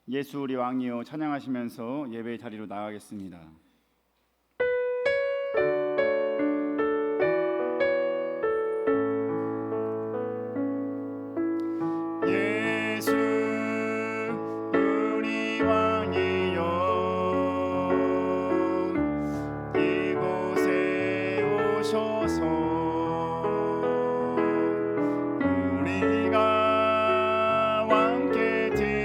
예수 우리 왕이여 찬양하시면서 예배의 자리로 나가겠습니다. 예수 우리 왕이여 이곳에 오셔서 우리가 왕께 드리는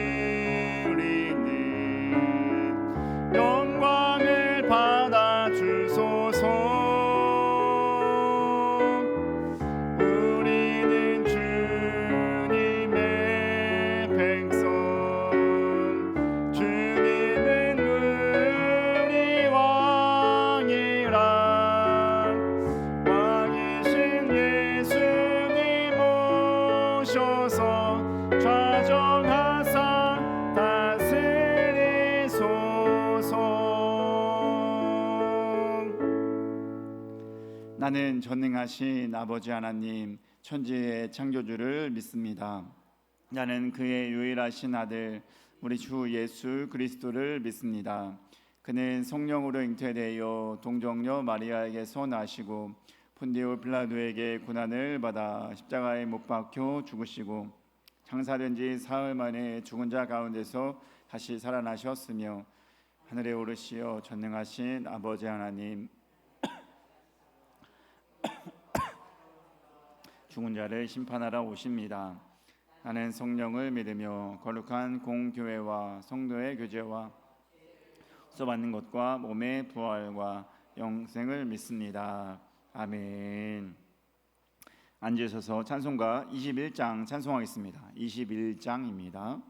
영광을 받아 주소서. 우리는 주님의 백성, 주님은 우리 왕이라. 왕이신 예수님 오셔서 좌정하사 다스리소서. 나는 전능하신 아버지 하나님 천지의 창조주를 믿습니다. 나는 그의 유일하신 아들 우리 주 예수 그리스도를 믿습니다. 그는 성령으로 잉태되어 동정녀 마리아에게서 나시고 본디오 빌라도에게 고난을 받아 십자가에 못 박혀 죽으시고 장사된 지 사흘 만에 죽은 자 가운데서 다시 살아나셨으며 하늘에 오르시어 전능하신 아버지 하나님 죽은 자를 심판하러 오십니다. 나는 성령을 믿으며 거룩한 공교회와 성도의 교제와 수받는 것과 몸의 부활과 영생을 믿습니다. 아멘. 앉으셔서 찬송가 21장 찬송하겠습니다. 21장입니다.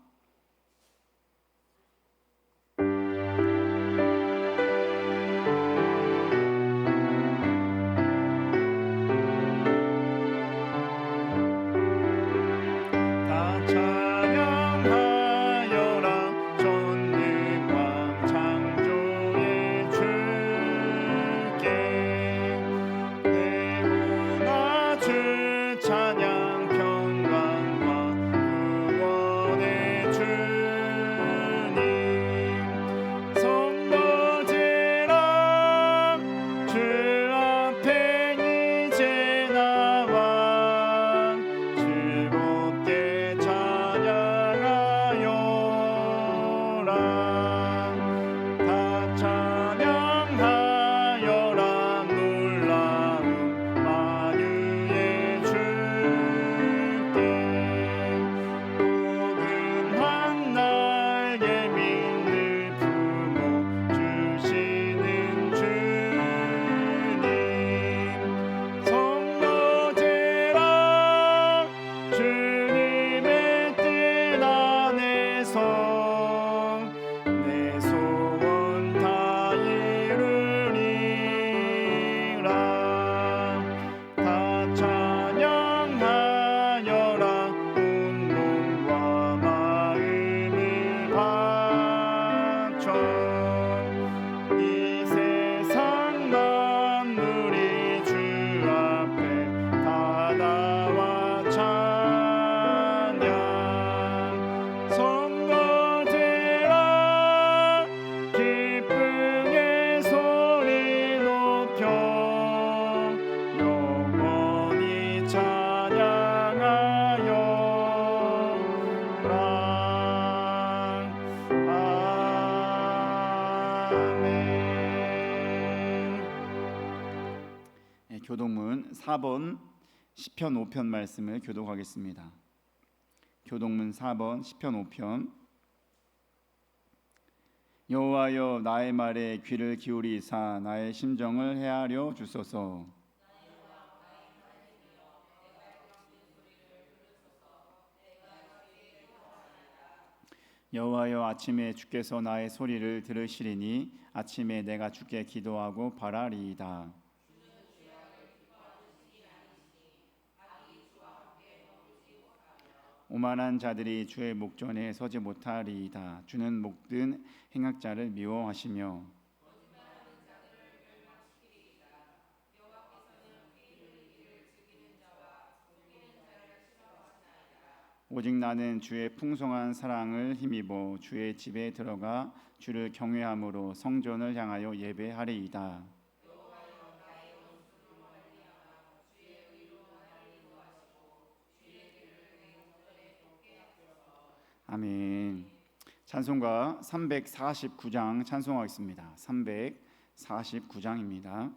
교동문 4번 시편 5편 말씀을 교독하겠습니다. 교동문 4번 시편 5편. 여호와여 나의 말에 귀를 기울이사 나의 심정을 헤아려 주소서. 여호와여 아침에 주께서 나의 소리를 들으시리니 아침에 내가 주께 기도하고 바라리이다. 오만한 자들이 주의 목전에 서지 못하리이다. 주는 목든 행악자를 미워하시며 오직 나는 주의 풍성한 사랑을 힘입어 주의 집에 들어가 주를 경외함으로 성전을 향하여 예배하리이다. 아멘. 찬송가 349장 찬송하겠습니다. 349장입니다.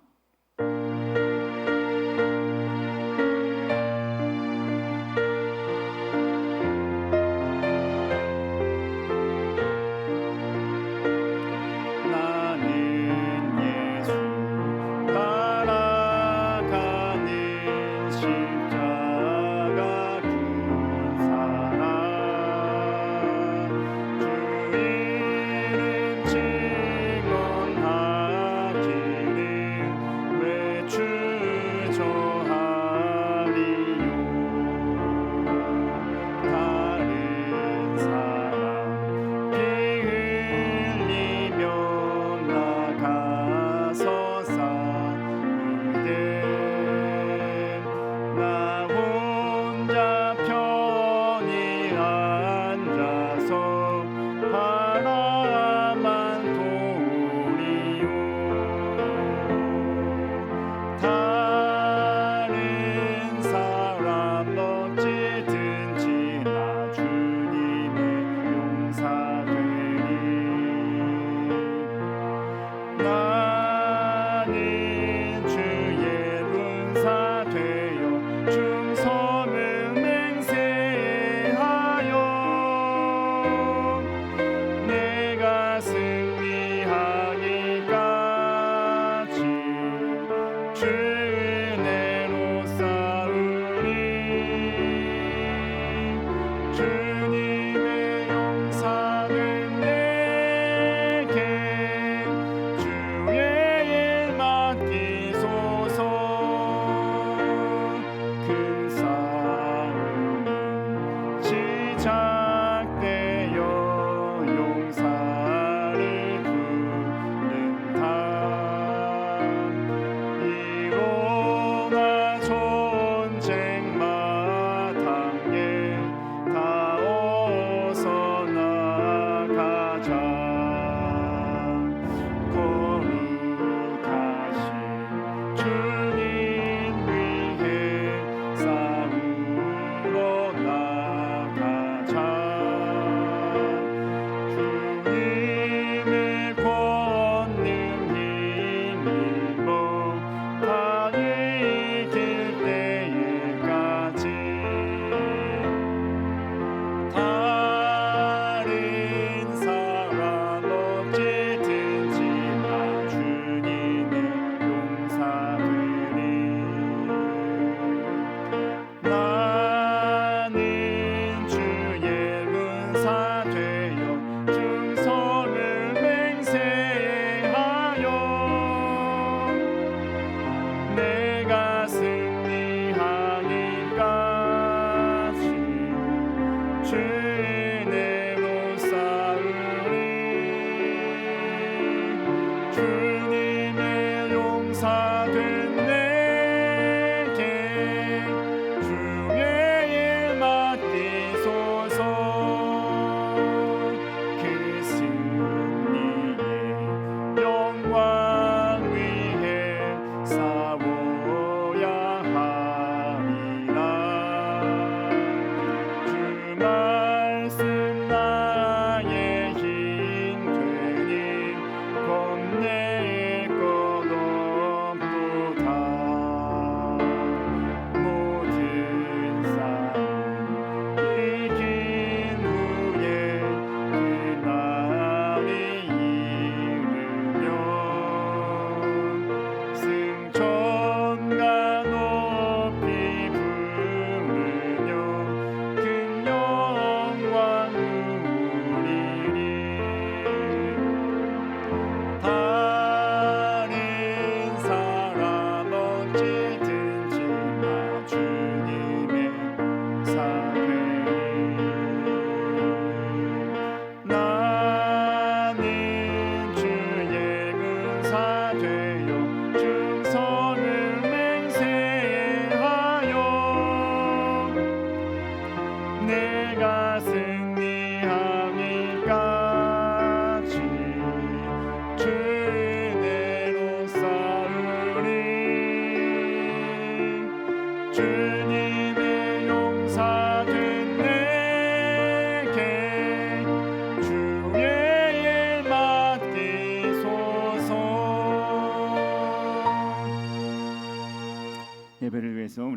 다른 사람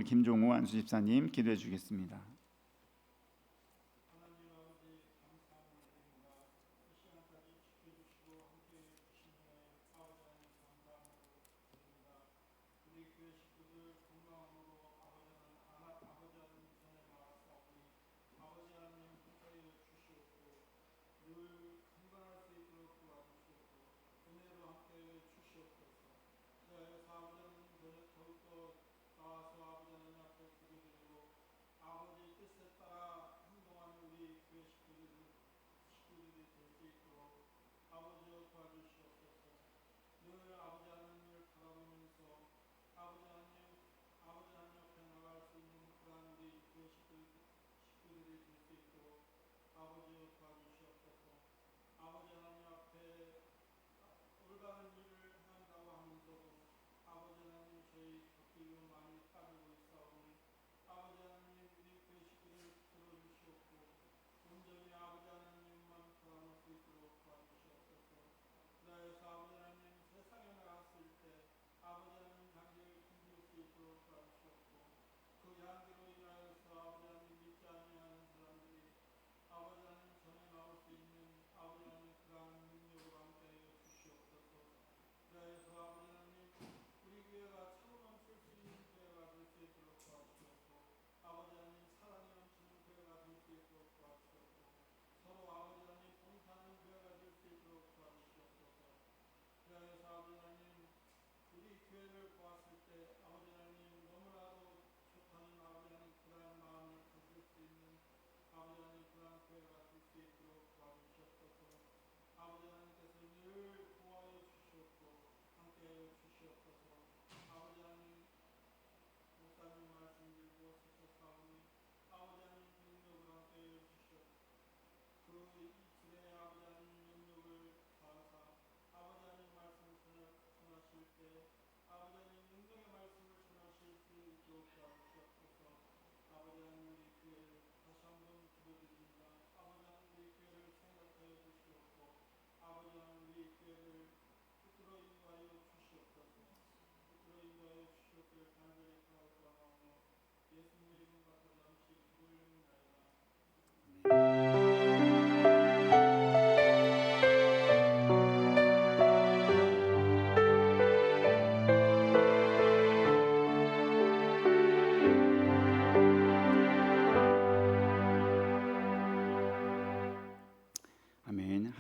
우리 김종호 안수 집사님 기도해 주겠습니다.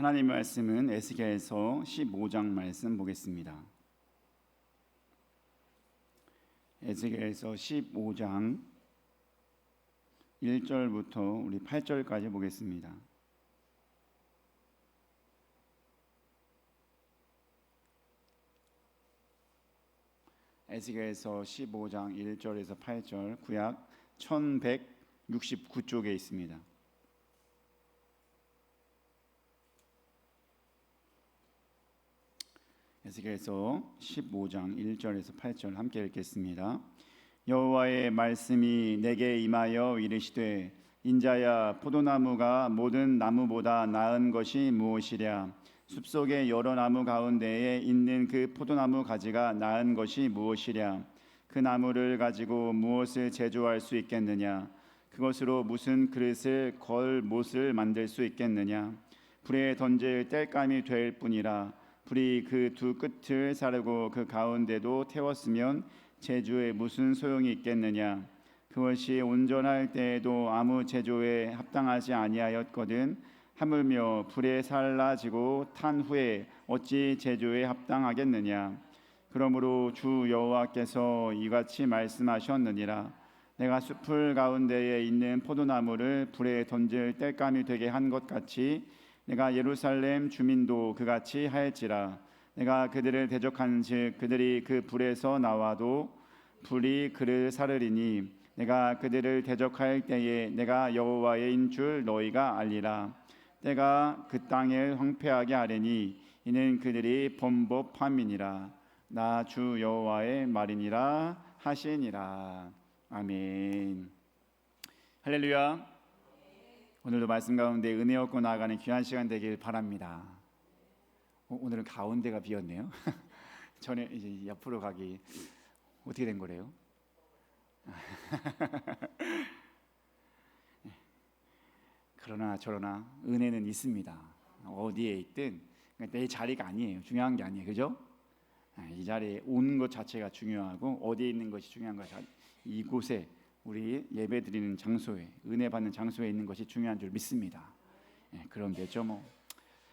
하나님의 말씀은 에스겔서 15장 말씀 보겠습니다. 에스겔서 15장 1절부터 우리 8절까지 보겠습니다. 에스겔서 15장 1절에서 8절, 구약 1169쪽에 있습니다. 에스겔서 15장 1절에서 8절 함께 읽겠습니다. 여호와의 말씀이 내게 임하여 이르시되, 인자야, 포도나무가 모든 나무보다 나은 것이 무엇이랴? 숲속의 여러 나무 가운데에 있는 그 포도나무 가지가 나은 것이 무엇이랴? 그 나무를 가지고 무엇을 제조할 수 있겠느냐? 그것으로 무슨 그릇을 걸 못을 만들 수 있겠느냐? 불에 던질 땔감이 될 뿐이라. 불이 그 두 끝을 사르고 그 가운데도 태웠으면 제조에 무슨 소용이 있겠느냐? 그것이 온전할 때에도 아무 제조에 합당하지 아니하였거든. 하물며 불에 살라지고 탄 후에 어찌 제조에 합당하겠느냐? 그러므로 주 여호와께서 이같이 말씀하셨느니라. 내가 숲풀 가운데에 있는 포도나무를 불에 던질 땔감이 되게 한 것 같이 내가 예루살렘 주민도 그같이 하였지라. 내가 그들을 대적한즉 그들이 그 불에서 나와도 불이 그를 사르리니 내가 그들을 대적할 때에 내가 여호와인 줄 너희가 알리라. 때가 그 땅을 황폐하게 하리니 이는 그들이 범법함이니라. 나 주 여호와의 말이니라 하시니라. 아멘. 할렐루야. 오늘도 말씀 가운데 은혜 얻고 나아가는 귀한 시간 되길 바랍니다. 오늘은 가운데가 비었네요. 전에 이제 옆으로 가기 어떻게 된 거래요? 그러나 저러나 은혜는 있습니다. 어디에 있든 내 자리가 아니에요. 중요한 게 아니에요. 그죠? 이 자리에 온 것 자체가 중요하고 어디에 있는 것이 중요한 것이 이곳에 우리 예배 드리는 장소에 은혜 받는 장소에 있는 것이 중요한 줄 믿습니다. 그런 게죠 뭐.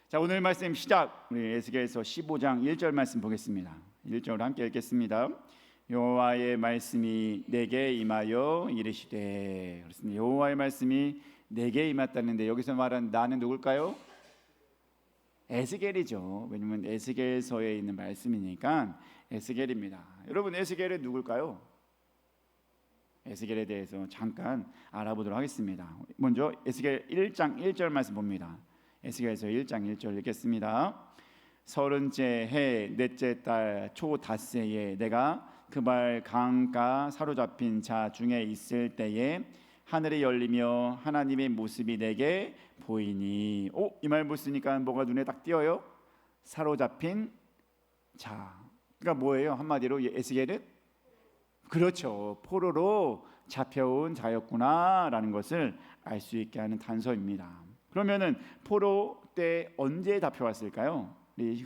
자, 오늘 말씀 시작. 우리 에스겔서 15장 1절 말씀 보겠습니다. 1절로 함께 읽겠습니다. 여호와의 말씀이 내게 임하여 이르시되. 그렇습니다. 여호와의 말씀이 내게 임했다는데 여기서 말한 나는 누굴까요? 에스겔이죠. 왜냐면 에스겔서에 있는 말씀이니까 에스겔입니다. 여러분, 에스겔은 누굴까요? 에스겔에 대해서 잠깐 알아보도록 하겠습니다. 먼저 에스겔 1장 1절 말씀 봅니다. 에스겔서 1장 1절 읽겠습니다. 서른째 해 넷째 달 초 닷새에 내가 그발 강가 사로잡힌 자 중에 있을 때에 하늘이 열리며 하나님의 모습이 내게 보이니. 이 말 보시니까 뭐가 눈에 딱 띄어요? 사로잡힌 자. 그러니까 뭐예요? 한마디로 에스겔은 그렇죠. 포로로 잡혀온 자였구나라는 것을 알 수 있게 하는 단서입니다. 그러면은 포로 때 언제 잡혀왔을까요?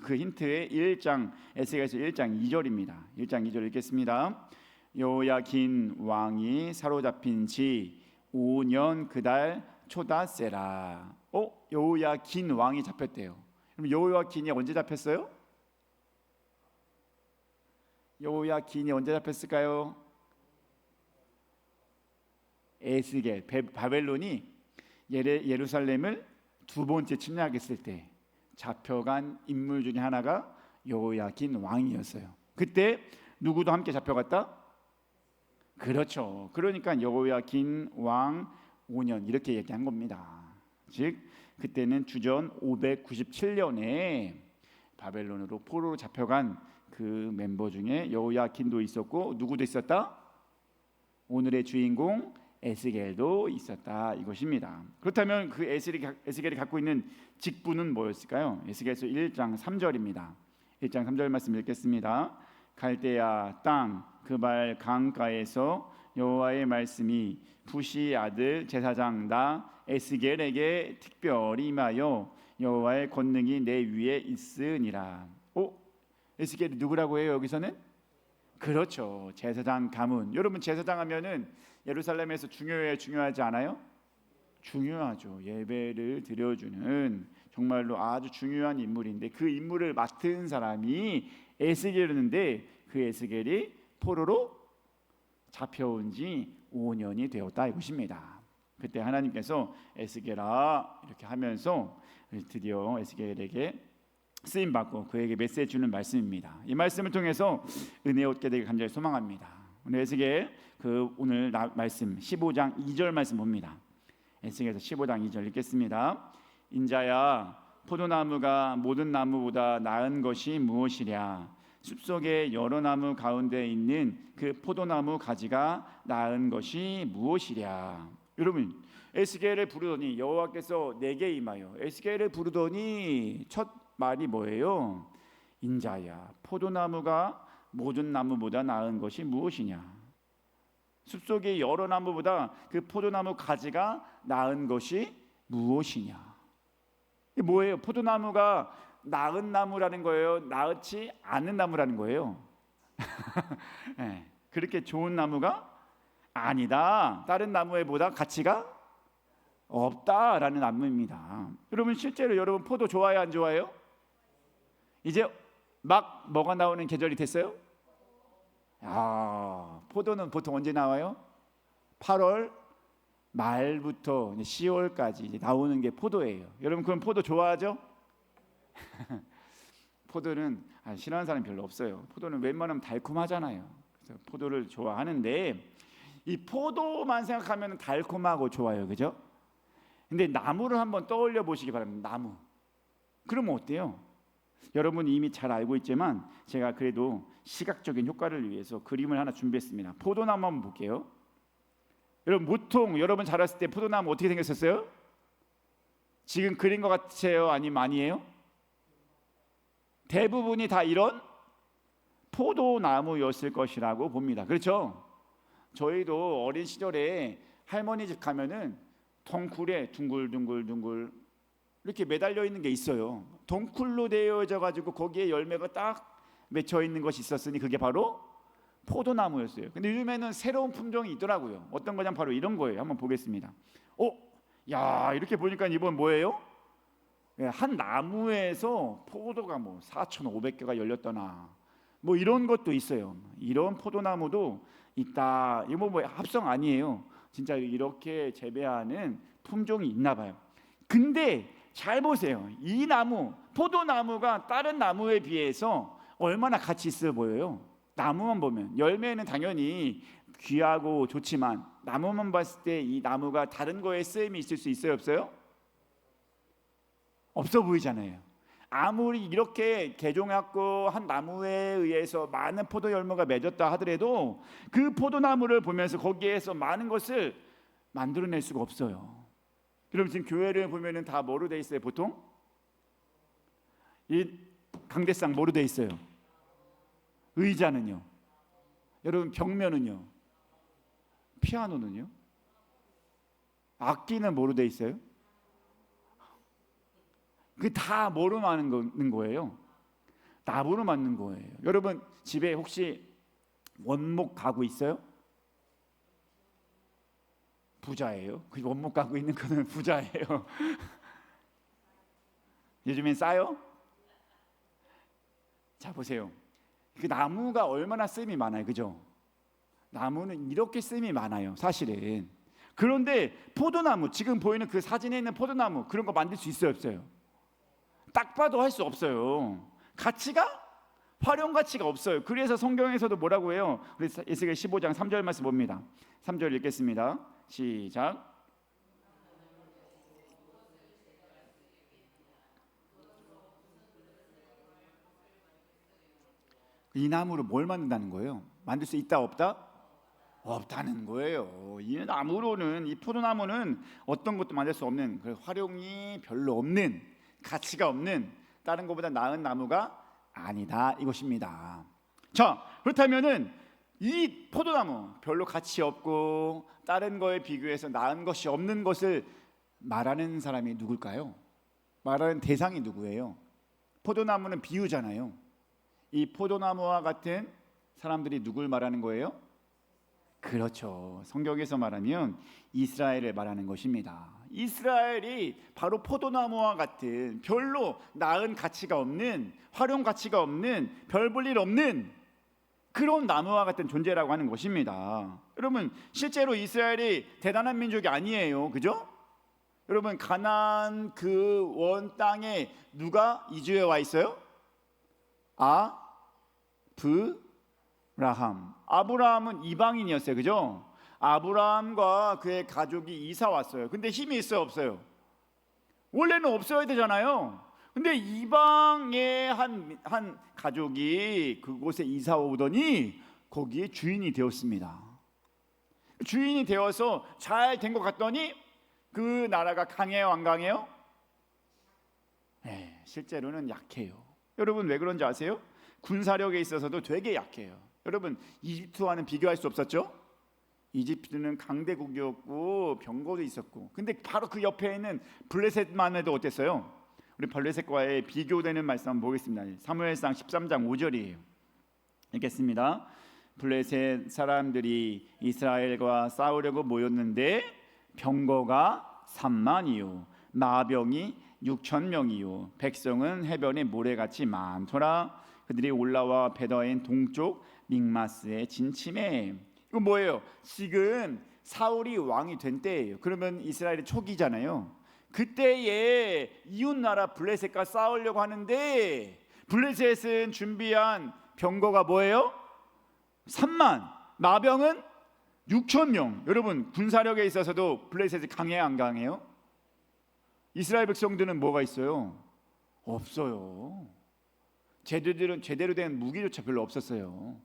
그 힌트의 1장 에스겔서 1장 2절입니다. 1장 2절 읽겠습니다. 여호야긴 왕이 사로잡힌 지 5년 그달 초닷새라. 여호야긴 왕이 잡혔대요. 그럼 여호야긴이 언제 잡혔어요? 여호야긴이 언제 잡혔을까요? 에스겔 바벨론이 예루살렘을 두 번째 침략했을 때 잡혀간 인물 중에 하나가 여호야긴 왕이었어요. 그때 누구도 함께 잡혀갔다? 그렇죠. 그러니까 여호야긴 왕 5년 이렇게 얘기한 겁니다. 즉 그때는 주전 597년에 바벨론으로 포로로 잡혀간 그 멤버 중에 여호야긴도 있었고 누구도 있었다? 오늘의 주인공 에스겔도 있었다 이것입니다. 그렇다면 그 에스겔이 갖고 있는 직분은 뭐였을까요? 에스겔서 1장 3절입니다. 1장 3절 말씀 읽겠습니다. 갈대아 땅 그발 강가에서 여호와의 말씀이 부시 아들 제사장 나 에스겔에게 특별히 임하여 여호와의 권능이 내 위에 있으니라. 에스겔이 누구라고 해요? 여기서는 그렇죠. 제사장 가문. 여러분 제사장 하면은 예루살렘에서 중요하지 않아요? 중요하죠. 예배를 드려주는 정말로 아주 중요한 인물인데 그 인물을 맡은 사람이 에스겔이었는데 그 에스겔이 포로로 잡혀온 지 5년이 되었다 이것입니다. 그때 하나님께서 에스겔아 이렇게 하면서 드디어 에스겔에게 쓰임 받고 그에게 메시지 주는 말씀입니다. 이 말씀을 통해서 은혜 얻게 되길 간절히 소망합니다. 오늘 에스겔 오늘 말씀 15장 2절 말씀 봅니다. 에스겔에서 15장 2절 읽겠습니다. 인자야 포도나무가 모든 나무보다 나은 것이 무엇이랴? 숲속의 여러 나무 가운데 있는 그 포도나무 가지가 나은 것이 무엇이랴? 여러분 에스겔을 부르더니 여호와께서 내게 임하여 에스겔을 부르더니 첫 말이 뭐예요? 인자야 포도나무가 모든 나무보다 나은 것이 무엇이냐? 숲속의 여러 나무보다 그 포도나무 가지가 나은 것이 무엇이냐? 이게 뭐예요? 포도나무가 나은 나무라는 거예요? 나지 않은 나무라는 거예요? 네, 그렇게 좋은 나무가 아니다. 다른 나무에 보다 가치가 없다라는 나무입니다. 여러분 실제로 여러분 포도 좋아해요? 안 좋아해요? 이제 막 뭐가 나오는 계절이 됐어요? 포도는 보통 언제 나와요? 8월 말부터 10월까지 이제 나오는 게 포도예요. 여러분 그럼 포도 좋아하죠? 포도는 싫어하는 사람 별로 없어요. 포도는 웬만하면 달콤하잖아요. 그래서 포도를 좋아하는데 이 포도만 생각하면 달콤하고 좋아요, 그죠? 근데 나무를 한번 떠올려 보시기 바랍니다. 나무. 그러면 어때요? 여러분 이미 잘 알고 있지만 제가 그래도 시각적인 효과를 위해서 그림을 하나 준비했습니다. 포도나무 한번 볼게요. 여러분 보통 여러분 자랐을 때 포도나무 어떻게 생겼었어요? 지금 그린 것 같아요? 아니면 아니에요? 대부분이 다 이런 포도나무였을 것이라고 봅니다. 그렇죠? 저희도 어린 시절에 할머니 집 가면은 덩굴에 둥글둥글둥글 이렇게 매달려 있는 게 있어요. 덩굴로 되어져 가지고 거기에 열매가 딱 맺혀 있는 것이 있었으니 그게 바로 포도나무였어요. 근데 요즘에는 새로운 품종이 있더라고요. 어떤 거냐면 바로 이런 거예요. 한번 보겠습니다. 야, 이렇게 보니까 이번 뭐예요? 한 나무에서 포도가 뭐 4,500개가 열렸더나 뭐 이런 것도 있어요. 이런 포도나무도 있다. 이거 뭐 합성 아니에요. 진짜 이렇게 재배하는 품종이 있나 봐요. 근데 잘 보세요. 이 나무, 포도나무가 다른 나무에 비해서 얼마나 가치 있어 보여요. 나무만 보면. 열매는 당연히 귀하고 좋지만 나무만 봤을 때 이 나무가 다른 거에 쓰임이 있을 수 있어요, 없어요? 없어 보이잖아요. 아무리 이렇게 개종했고 한 나무에 의해서 많은 포도 열매가 맺었다 하더라도 그 포도나무를 보면서 거기에서 많은 것을 만들어낼 수가 없어요. 그럼 지금 교회를 보면은 다 뭐로 돼 있어요? 보통 이 강대상 뭐로 돼 있어요? 의자는요? 여러분 벽면은요? 피아노는요? 악기는 뭐로 돼 있어요? 그 다 뭐로 만든 거예요? 나무로 만든 거예요. 여러분 집에 혹시 원목 가구 있어요? 부자예요. 그 원목 가구 있는 거는 부자예요. 요즘엔 싸요? 자 보세요. 그 나무가 얼마나 쓰임이 많아요, 그죠? 나무는 이렇게 쓰임이 많아요, 사실은. 그런데 포도나무, 지금 보이는 그 사진에 있는 포도나무 그런 거 만들 수 있어요, 없어요? 딱 봐도 할 수 없어요. 가치가 활용 가치가 없어요. 그래서 성경에서도 뭐라고 해요? 우리 에스겔 15장 3절 말씀 봅니다. 3절 읽겠습니다. 시작. 이 나무로 뭘 만든다는 거예요? 만들 수 있다 없다? 없다는 거예요. 이 나무로는, 이 포도나무는 어떤 것도 만들 수 없는, 활용이 별로 없는, 가치가 없는, 다른 것보다 나은 나무가 아니다 이것입니다. 자, 그렇다면은 이 포도나무 별로 가치 없고 다른 거에 비교해서 나은 것이 없는 것을 말하는 사람이 누굴까요? 말하는 대상이 누구예요? 포도나무는 비유잖아요. 이 포도나무와 같은 사람들이 누굴 말하는 거예요? 그렇죠. 성경에서 말하면 이스라엘을 말하는 것입니다. 이스라엘이 바로 포도나무와 같은 별로 나은 가치가 없는, 활용 가치가 없는, 별 볼 일 없는 그런 나무와 같은 존재라고 하는 것입니다. 여러분 실제로 이스라엘이 대단한 민족이 아니에요, 그죠? 여러분 가나안 그 원 땅에 누가 이주해 와 있어요? 아브라함은 이방인이었어요, 그죠? 아브라함과 그의 가족이 이사 왔어요. 근데 힘이 있어요, 없어요? 원래는 없어야 되잖아요. 근데 이방의 한 가족이 그곳에 이사 오더니 거기에 주인이 되었습니다. 주인이 되어서 잘 된 것 같더니 그 나라가 강해요, 안 강해요? 실제로는 약해요. 여러분 왜 그런지 아세요? 군사력에 있어서도 되게 약해요. 여러분 이집트와는 비교할 수 없었죠? 이집트는 강대국이었고 병거도 있었고, 근데 바로 그 옆에 있는 블레셋만 해도 어땠어요? 우리 블레셋과의 비교되는 말씀 한번 보겠습니다. 사무엘상 13장 5절이에요. 읽겠습니다. 블레셋 사람들이 이스라엘과 싸우려고 모였는데 병거가 3만이요 마병이 6,000명이요 백성은 해변의 모래같이 많더라. 그들이 올라와 베더인 동쪽 믹마스에 진침해. 이거 뭐예요? 지금 사울이 왕이 된 때예요. 그러면 이스라엘의 초기잖아요. 그때에 이웃 나라 블레셋과 싸우려고 하는데 블레셋은 준비한 병거가 뭐예요? 3만, 마병은 6,000명. 여러분 군사력에 있어서도 블레셋이 강해요, 안 강해요? 이스라엘 백성들은 뭐가 있어요? 없어요. 제대로 된 무기조차 별로 없었어요.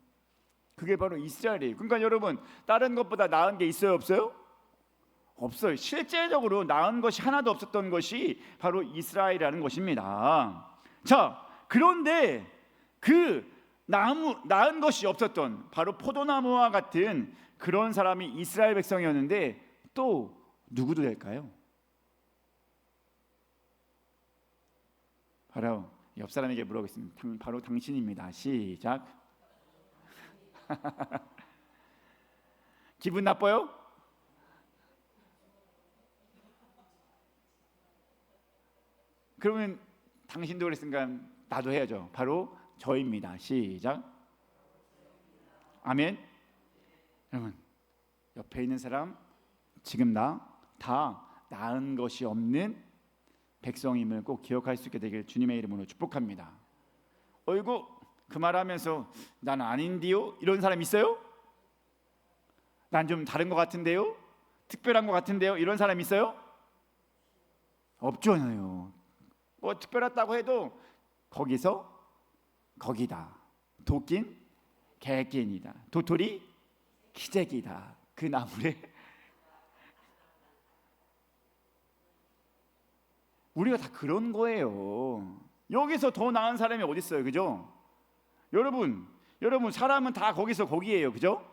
그게 바로 이스라엘이에요. 그러니까 여러분 다른 것보다 나은 게 있어요, 없어요? 없어요. 실제적으로 나은 것이 하나도 없었던 것이 바로 이스라엘이라는 것입니다. 자, 그런데 그 나은 것이 없었던 바로 포도나무와 같은 그런 사람이 이스라엘 백성이었는데 또 누구도 될까요? 바로 옆 사람에게 물어보겠습니다. 바로 당신입니다. 시작. 기분 나빠요? 그러면 당신도 그랬으니까 나도 해야죠. 바로 저입니다. 시작. 아멘. 여러분, 옆에 있는 사람 지금 나 다 나은 것이 없는 백성임을 꼭 기억할 수 있게 되길 주님의 이름으로 축복합니다. 어이구, 그 말하면서 난 아닌데요? 이런 사람 있어요? 난 좀 다른 것 같은데요? 특별한 것 같은데요? 이런 사람 있어요? 없잖아요. 뭐 특별하다고 해도 거기서 거기다. 도낀 개낀이다. 도토리 기재기다. 그 나물에 우리가 다 그런 거예요. 여기서 더 나은 사람이 어디 있어요, 그죠? 여러분 사람은 다 거기서 거기예요, 그죠?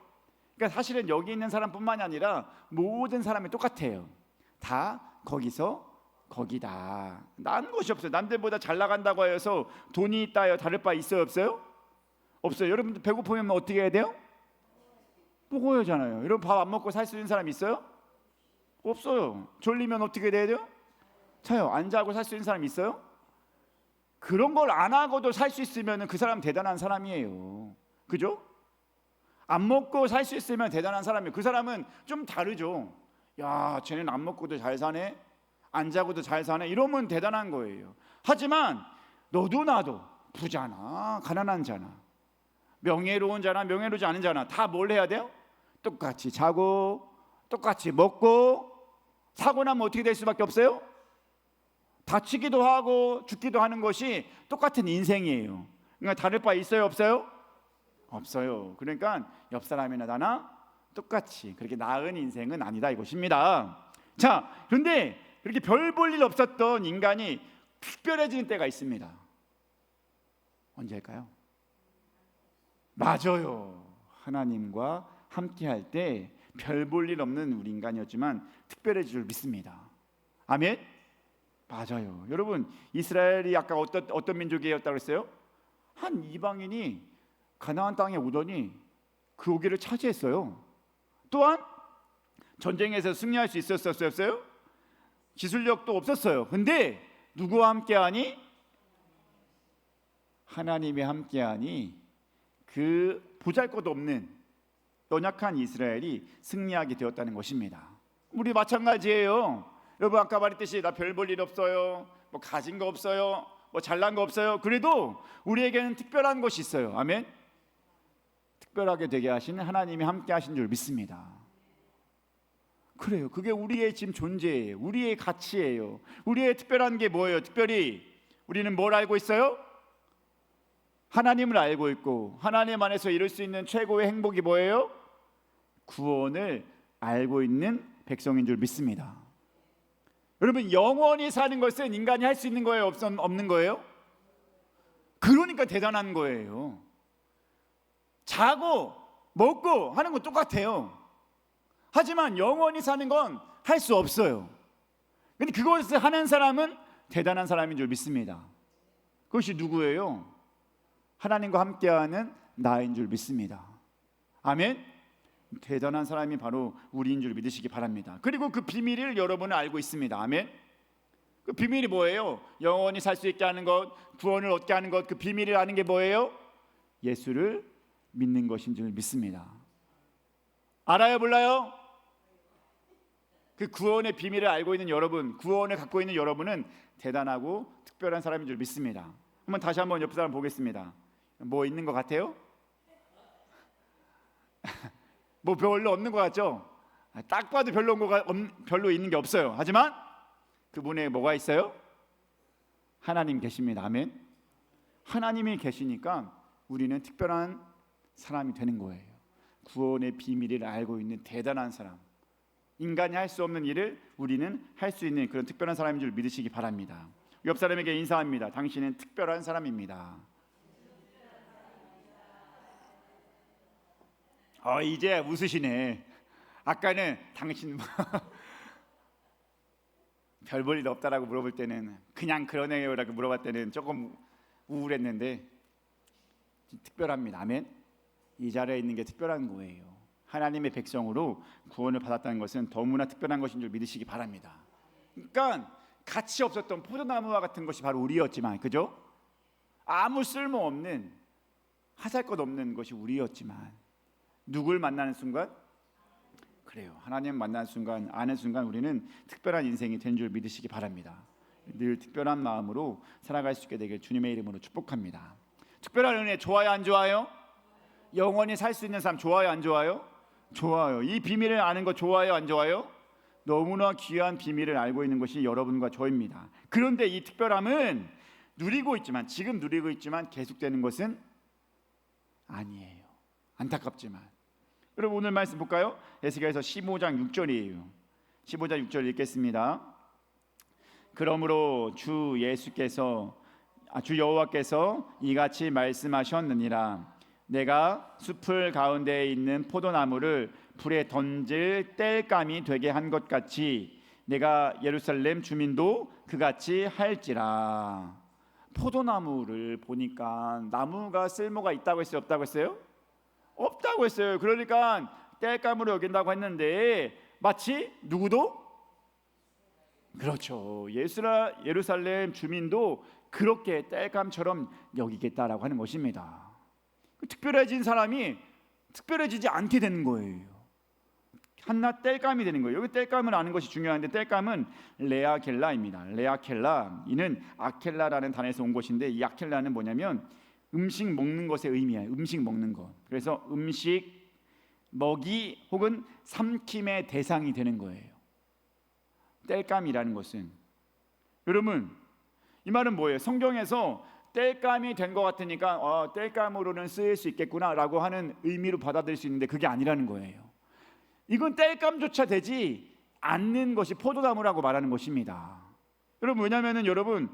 그러니까 사실은 여기 있는 사람뿐만이 아니라 모든 사람이 똑같아요. 다 거기서 거기다. 나은 것이 없어요. 남들보다 잘 나간다고 해서 돈이 있다요 다를 바 있어요, 없어요? 없어요. 여러분들 배고프면 어떻게 해야 돼요? 먹어야잖아요. 여러분 밥 안 먹고 살 수 있는 사람 있어요? 없어요. 졸리면 어떻게 돼야 돼요? 자요. 안 자고 살 수 있는 사람 있어요? 그런 걸 안 하고도 살 수 있으면 그 사람 대단한 사람이에요. 그죠? 안 먹고 살 수 있으면 대단한 사람이에요. 그 사람은 좀 다르죠. 야, 쟤는 안 먹고도 잘 사네, 안 자고도 잘 사네, 이러면 대단한 거예요. 하지만 너도 나도 부자나 가난한 자나 명예로운 자나 명예로우지 않은 자나 다 뭘 해야 돼요? 똑같이 자고 똑같이 먹고 사고 나면 어떻게 될 수밖에 없어요? 다치기도 하고 죽기도 하는 것이 똑같은 인생이에요. 그러니까 다를 바 있어요, 없어요? 없어요. 그러니까 옆 사람이나 나나 똑같이 그렇게 나은 인생은 아니다 이것입니다. 자, 그런데 그렇게 별 볼 일 없었던 인간이 특별해지는 때가 있습니다. 언제일까요? 맞아요. 하나님과 함께할 때 별 볼 일 없는 우리 인간이었지만 특별해질 줄 믿습니다. 아멘. 맞아요. 여러분, 이스라엘이 아까 어떤 민족이었다고 했어요? 한 이방인이 가나안 땅에 오더니 그 고기를 차지했어요. 또한 전쟁에서 승리할 수 있었어요? 기술력도 없었어요. 근데 누구와 함께하니? 하나님이 함께하니 그 보잘것없는 연약한 이스라엘이 승리하게 되었다는 것입니다. 우리 마찬가지예요. 여러분 아까 말했듯이 나 별 볼 일 없어요, 뭐 가진 거 없어요, 뭐 잘난 거 없어요. 그래도 우리에게는 특별한 것이 있어요. 아멘. 특별하게 되게 하시는 하나님이 함께 하신 줄 믿습니다. 그래요. 그게 우리의 지금 존재예요. 우리의 가치예요. 우리의 특별한 게 뭐예요? 특별히 우리는 뭘 알고 있어요? 하나님을 알고 있고 하나님 안에서 이룰 수 있는 최고의 행복이 뭐예요? 구원을 알고 있는 백성인 줄 믿습니다. 여러분, 영원히 사는 것은 인간이 할 수 있는 거예요, 없는 거예요? 그러니까 대단한 거예요. 자고 먹고 하는 건 똑같아요. 하지만 영원히 사는 건 할 수 없어요. 근데 그것을 하는 사람은 대단한 사람인 줄 믿습니다. 그것이 누구예요? 하나님과 함께하는 나인 줄 믿습니다. 아멘. 대단한 사람이 바로 우리인 줄 믿으시기 바랍니다. 그리고 그 비밀을 여러분은 알고 있습니다. 아멘. 그 비밀이 뭐예요? 영원히 살 수 있게 하는 것, 구원을 얻게 하는 것, 그 비밀을 아는 게 뭐예요? 예수를 믿는 것인 줄 믿습니다. 알아요, 몰라요? 그 구원의 비밀을 알고 있는 여러분, 구원을 갖고 있는 여러분은 대단하고 특별한 사람인 줄 믿습니다. 다시 한번 옆 사람 보겠습니다. 뭐 있는 것 같아요? 뭐 별로 없는 것 같죠? 딱 봐도 별로 있는 게 없어요. 하지만 그분에 뭐가 있어요? 하나님 계십니다. 아멘. 하나님이 계시니까 우리는 특별한 사람이 되는 거예요. 구원의 비밀을 알고 있는 대단한 사람. 인간이 할 수 없는 일을 우리는 할 수 있는 그런 특별한 사람인 줄 믿으시기 바랍니다. 옆 사람에게 인사합니다. 당신은 특별한 사람입니다. 이제 웃으시네. 아까는 당신 별 볼 일 없다라고 물어볼 때는 그냥 그러네요라고 물어봤을 때는 조금 우울했는데 특별합니다. 아멘. 이 자리에 있는 게 특별한 거예요. 하나님의 백성으로 구원을 받았다는 것은 너무나 특별한 것인 줄 믿으시기 바랍니다. 그러니까 가치 없었던 포도나무와 같은 것이 바로 우리였지만, 그죠? 아무 쓸모없는 하잘것없는 것이 우리였지만 누굴 만나는 순간, 그래요, 하나님 만나는 순간, 아는 순간 우리는 특별한 인생이 된 줄 믿으시기 바랍니다. 늘 특별한 마음으로 살아갈 수 있게 되길 주님의 이름으로 축복합니다. 특별한 은혜 좋아요, 안 좋아요? 영원히 살 수 있는 삶 좋아요, 안 좋아요? 좋아요. 이 비밀을 아는 거 좋아요, 안 좋아요? 너무나 귀한 비밀을 알고 있는 것이 여러분과 저입니다. 그런데 이 특별함은 누리고 있지만, 지금 누리고 있지만 계속되는 것은 아니에요. 안타깝지만. 여러분 오늘 말씀 볼까요? 에스겔서 15장 6절이에요. 15장 6절 읽겠습니다. 그러므로 주 여호와께서 이같이 말씀하셨느니라. 내가 숲을 가운데에 있는 포도나무를 불에 던질 땔감이 되게 한 것 같이 내가 예루살렘 주민도 그같이 할지라. 포도나무를 보니까 나무가 쓸모가 있다고 했어요, 없다고 했어요? 없다고 했어요. 그러니까 땔감으로 여긴다고 했는데 마치 누구도, 그렇죠, 예루살렘 주민도 그렇게 땔감처럼 여기겠다라고 하는 것입니다. 특별해진 사람이 특별해지지 않게 되는 거예요. 한낱 땔감이 되는 거예요. 여기 땔감을 아는 것이 중요한데, 땔감은 레아켈라입니다. 레아켈라, 이는 아켈라라는 단어에서 온 것인데, 이 아켈라는 뭐냐면 음식 먹는 것의 의미예요. 음식 먹는 것. 그래서 음식, 먹이 혹은 삼킴의 대상이 되는 거예요. 땔감이라는 것은, 여러분 이 말은 뭐예요? 성경에서 땔감이 된 것 같으니까 땔감으로는 쓰일 수 있겠구나라고 하는 의미로 받아들일 수 있는데 그게 아니라는 거예요. 이건 땔감조차 되지 않는 것이 포도나무라고 말하는 것입니다. 여러분 왜냐하면은 여러분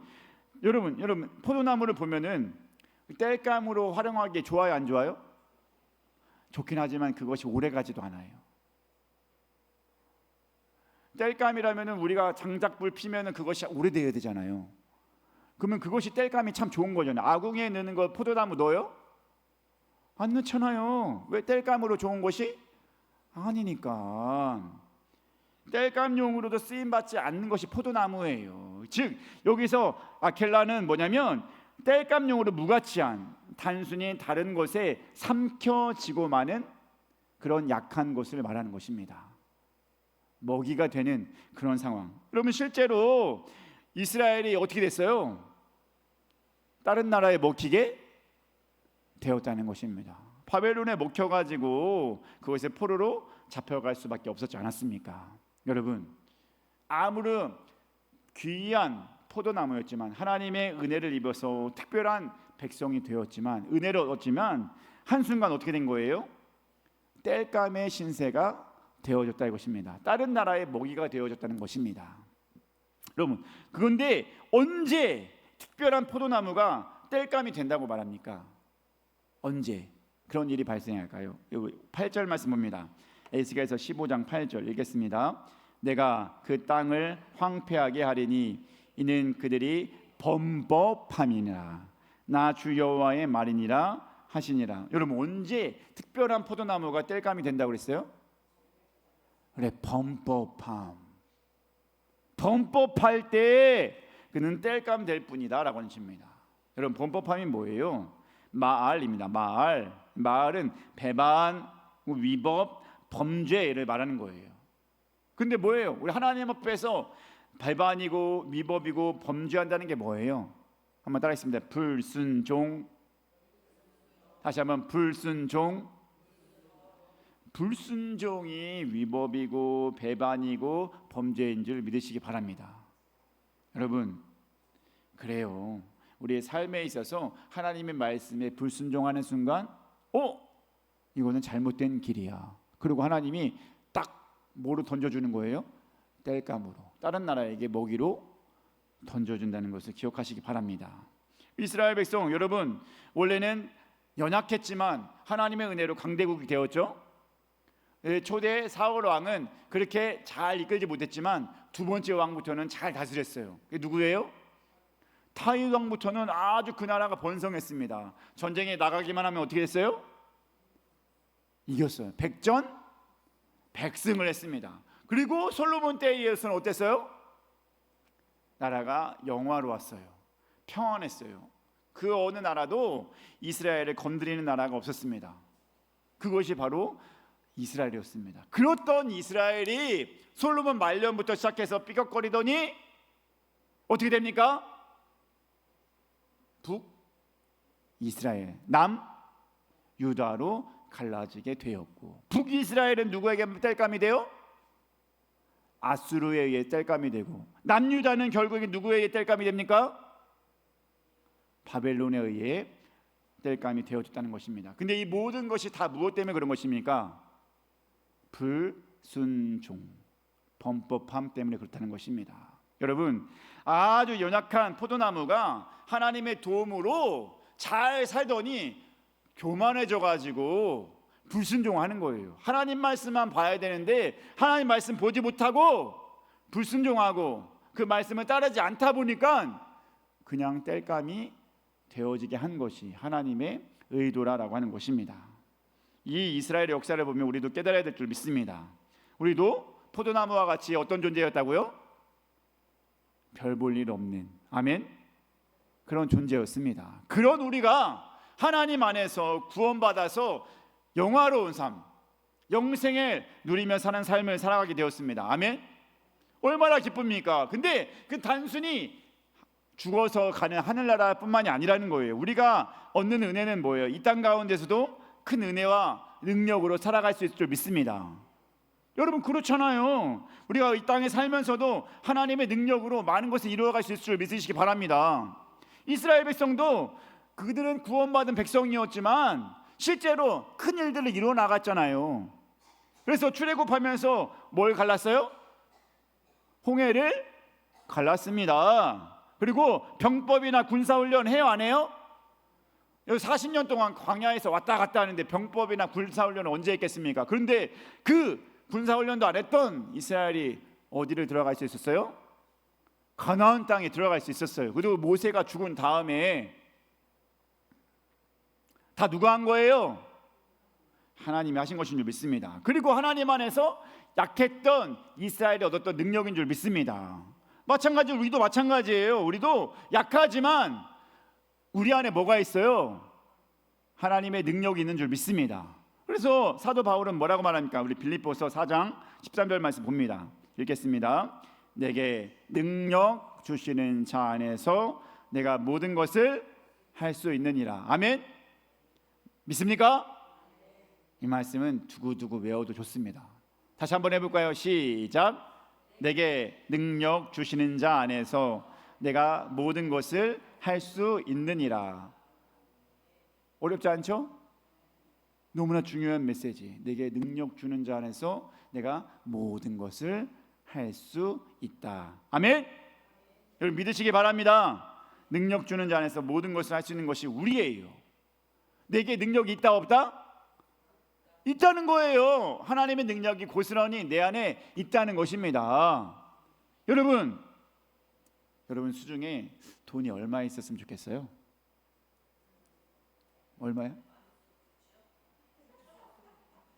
포도나무를 보면은 땔감으로 활용하기 좋아요, 안 좋아요? 좋긴 하지만 그것이 오래가지도 않아요. 땔감이라면은 우리가 장작불 피면은 그것이 오래돼야 되잖아요. 그러면 그것이 땔감이 참 좋은 거잖아요. 아궁이에 넣는 거 포도나무 넣어요? 안 넣잖아요. 왜? 땔감으로 좋은 것이 아니니까. 땔감용으로도 쓰임받지 않는 것이 포도나무예요. 즉 여기서 아켈라는 뭐냐면 땔감용으로 무가치한, 단순히 다른 것에 삼켜지고 마는 그런 약한 것을 말하는 것입니다. 먹이가 되는 그런 상황. 여러분 실제로 이스라엘이 어떻게 됐어요? 다른 나라에 먹히게 되었다는 것입니다. 바벨론에 먹혀가지고 그것에 포로로 잡혀갈 수밖에 없었지 않았습니까? 여러분 아무런 귀한 포도나무였지만, 하나님의 은혜를 입어서 특별한 백성이 되었지만, 은혜를 얻었지만 한순간 어떻게 된 거예요? 땔감의 신세가 되어졌다 이것입니다. 다른 나라의 먹이가 되어졌다는 것입니다. 여러분 그런데 언제 특별한 포도나무가 땔감이 된다고 말합니까? 언제 그런 일이 발생할까요? 8절 말씀 봅니다. 에스겔서 15장 8절 읽겠습니다. 내가 그 땅을 황폐하게 하리니 이는 그들이 범법함이니라. 나 주 여호와의 말이니라 하시니라. 여러분 언제 특별한 포도나무가 땔감이 된다고 그랬어요? 그래, 범법함. 범법할 때 그는 땔감 될 뿐이다 라고 하는 것입니다. 여러분 범법함이 뭐예요? 마알입니다. 마알은 배반, 위법, 범죄를 말하는 거예요. 근데 뭐예요? 우리 하나님 앞에서 배반이고 위법이고 범죄한다는 게 뭐예요? 한번 따라하겠습니다. 불순종. 다시 한번 불순종. 불순종이 위법이고 배반이고 범죄인 줄 믿으시기 바랍니다. 여러분 그래요. 우리의 삶에 있어서 하나님의 말씀에 불순종하는 순간 이거는 잘못된 길이야. 그리고 하나님이 딱 뭐로 던져주는 거예요? 땔감으로, 다른 나라에게 먹이로 던져준다는 것을 기억하시기 바랍니다. 이스라엘 백성 여러분 원래는 연약했지만 하나님의 은혜로 강대국이 되었죠. 초대 사울 왕은 그렇게 잘 이끌지 못했지만 두 번째 왕부터는 잘 다스렸어요. 그게 누구예요? 다윗 왕부터는 아주 그 나라가 번성했습니다. 전쟁에 나가기만 하면 어떻게 됐어요? 이겼어요. 백전백승을 했습니다. 그리고 솔로몬 때에 이어서는 어땠어요? 나라가 영화로웠어요. 평안했어요. 그 어느 나라도 이스라엘을 건드리는 나라가 없었습니다. 그것이 바로 이스라엘이었습니다. 그렇던 이스라엘이 솔로몬 말년부터 시작해서 삐걱거리더니 어떻게 됩니까? 북이스라엘, 남유다로 갈라지게 되었고, 북이스라엘은 누구에게 땔감이 돼요? 아수르에 의해 땔감이 되고, 남유다는 결국에 누구에 의해 땔감이 됩니까? 바벨론에 의해 땔감이 되어졌다는 것입니다. 근데 이 모든 것이 다 무엇 때문에 그런 것입니까? 불순종, 범법함 때문에 그렇다는 것입니다. 여러분, 아주 연약한 포도나무가 하나님의 도움으로 잘 살더니 교만해져 가지고 불순종하는 거예요. 하나님 말씀만 봐야 되는데 하나님 말씀 보지 못하고 불순종하고 그 말씀을 따르지 않다 보니까 그냥 땔감이 되어지게 한 것이 하나님의 의도라고 하는 것입니다. 이 이스라엘의 역사를 보면 우리도 깨달아야 될 줄 믿습니다. 우리도 포도나무와 같이 어떤 존재였다고요? 별 볼 일 없는, 아멘, 그런 존재였습니다. 그런 우리가 하나님 안에서 구원받아서 영화로운 삶, 영생을 누리며 사는 삶을 살아가게 되었습니다. 아멘. 얼마나 기쁩니까? 근데 그 단순히 죽어서 가는 하늘나라뿐만이 아니라는 거예요. 우리가 얻는 은혜는 뭐예요? 이 땅 가운데서도 큰 은혜와 능력으로 살아갈 수 있을 줄 믿습니다. 여러분, 그렇잖아요. 우리가 이 땅에 살면서도 하나님의 능력으로 많은 것을 이루어갈 수 있을 줄 믿으시기 바랍니다. 이스라엘 백성도 그들은 구원받은 백성이었지만 실제로 큰 일들을 이루어 나갔잖아요. 그래서 출애굽하면서 뭘 갈랐어요? 홍해를 갈랐습니다. 그리고 병법이나 군사훈련 해요, 안 해요? 40년 동안 광야에서 왔다 갔다 하는데 병법이나 군사훈련은 언제 했겠습니까? 그런데 그 군사훈련도 안 했던 이스라엘이 어디를 들어갈 수 있었어요? 가나안 땅에 들어갈 수 있었어요. 그리고 모세가 죽은 다음에 다 누가 한 거예요? 하나님이 하신 것인 줄 믿습니다. 그리고 하나님 안에서 약했던 이스라엘이 얻었던 능력인 줄 믿습니다. 마찬가지로 우리도 마찬가지예요. 우리도 약하지만 우리 안에 뭐가 있어요? 하나님의 능력이 있는 줄 믿습니다. 그래서 사도 바울은 뭐라고 말합니까? 우리 빌립보서 4장 13절 말씀 봅니다. 읽겠습니다. 내게 능력 주시는 자 안에서 내가 모든 것을 할 수 있느니라. 아멘. 믿습니까? 이 말씀은 두고두고 외워도 좋습니다. 다시 한번 해볼까요? 시작. 내게 능력 주시는 자 안에서 내가 모든 것을 할 수 있느니라. 어렵지 않죠? 너무나 중요한 메시지. 내게 능력 주는 자 안에서 내가 모든 것을 할 수 있다. 아멘. 여러분 믿으시기 바랍니다. 능력 주는 자 안에서 모든 것을 할 수 있는 것이 우리예요. 내게 능력이 있다 없다? 있다는 거예요. 하나님의 능력이 고스란히 내 안에 있다는 것입니다. 여러분 수중에 돈이 얼마 있었으면 좋겠어요? 얼마요?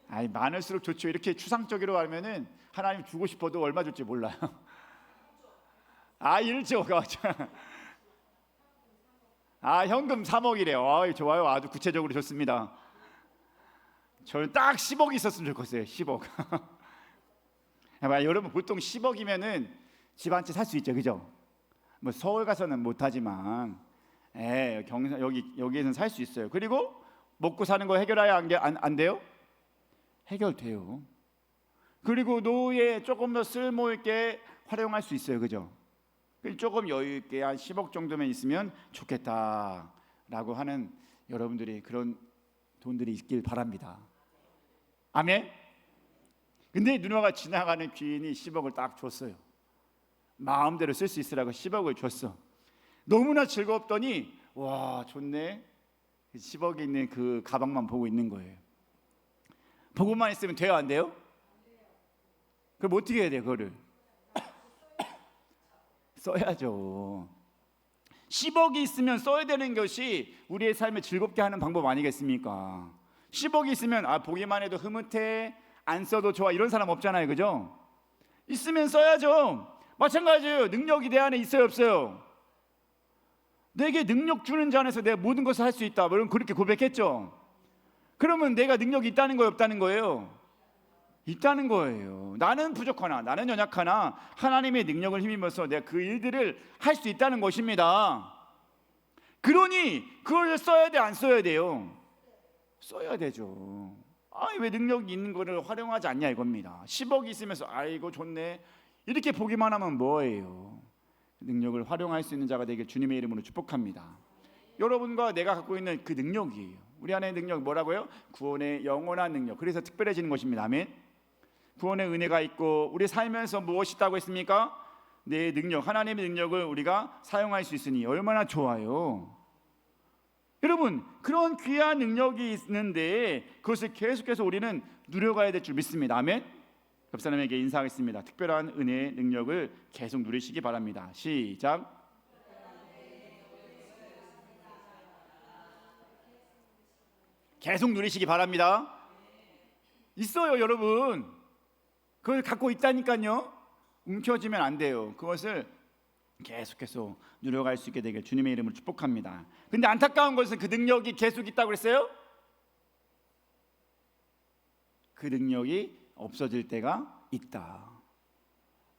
아니, 많을수록 좋죠. 이렇게 추상적으로 하면은 하나님 주고 싶어도 얼마 줄지 몰라요. 1조가 현금 3억이래요. 좋아요. 아주 구체적으로 좋습니다. 저는 딱 10억 있었으면 좋겠어요. 10억. 여러분 보통 10억이면은 집 한 채 살 수 있죠, 그죠? 뭐 서울 가서는 못하지만, 여기에서는 살 수 있어요. 그리고 먹고 사는 거 해결해야 안 돼요? 해결돼요. 그리고 노후에 조금 더 쓸모 있게 활용할 수 있어요, 그죠? 조금 여유 있게 한 10억 정도면 있으면 좋겠다라고 하는 여러분들이 그런 돈들이 있길 바랍니다. 아멘. 근데 누나가 지나가는 귀인이 10억을 딱 줬어요. 마음대로 쓸 수 있으라고 10억을 줬어. 너무나 즐겁더니 와, 좋네. 10억이 있는 그 가방만 보고 있는 거예요. 보고만 있으면 돼요, 안 돼요? 그럼 어떻게 해야 돼요? 그거를 써야죠. 10억이 있으면 써야 되는 것이 우리의 삶을 즐겁게 하는 방법 아니겠습니까? 10억이 있으면 보기만 해도 흐뭇해, 안 써도 좋아, 이런 사람 없잖아요, 그죠? 있으면 써야죠. 마찬가지예요. 능력이 내 안에 있어요, 없어요? 내게 능력 주는 자 안에서 내가 모든 것을 할 수 있다, 여러분 그렇게 고백했죠? 그러면 내가 능력이 있다는 거예요, 없다는 거예요? 있다는 거예요. 나는 부족하나, 나는 연약하나 하나님의 능력을 힘입어서 내가 그 일들을 할 수 있다는 것입니다. 그러니 그걸 써야 돼, 안 써야 돼요? 써야 되죠. 왜 능력이 있는 거를 활용하지 않냐 이겁니다. 10억이 있으면서 아이고 좋네 이렇게 보기만 하면 뭐예요? 능력을 활용할 수 있는 자가 되길 주님의 이름으로 축복합니다. 여러분과 내가 갖고 있는 그 능력이에요. 우리 안에 능력 뭐라고요? 구원의 영원한 능력. 그래서 특별해지는 것입니다. 아멘. 구원의 은혜가 있고 우리 살면서 무엇이 있다고 했습니까? 내 능력, 하나님의 능력을 우리가 사용할 수 있으니 얼마나 좋아요. 여러분 그런 귀한 능력이 있는데 그것을 계속해서 우리는 누려가야 될 줄 믿습니다. 아멘. 옆 사람에게 인사하겠습니다. 특별한 은혜의 능력을 계속 누리시기 바랍니다. 시작. 계속 누리시기 바랍니다. 있어요, 여러분. 그걸 갖고 있다니까요. 움켜쥐면 안 돼요. 그것을 계속해서 누려갈 수 있게 되길 주님의 이름으로 축복합니다. 근데 안타까운 것은 그 능력이 계속 있다고 그랬어요? 그 능력이 없어질 때가 있다.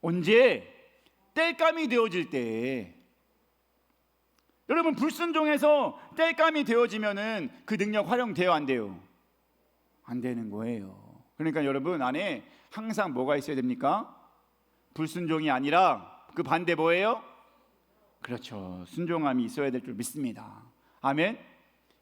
언제? 땔감이 되어질 때. 여러분 불순종해서 땔감이 되어지면은 그 능력 활용돼요, 안 돼요? 안 되는 거예요. 그러니까 여러분 안에 항상 뭐가 있어야 됩니까? 불순종이 아니라 그 반대 뭐예요? 그렇죠. 순종함이 있어야 될 줄 믿습니다. 아멘.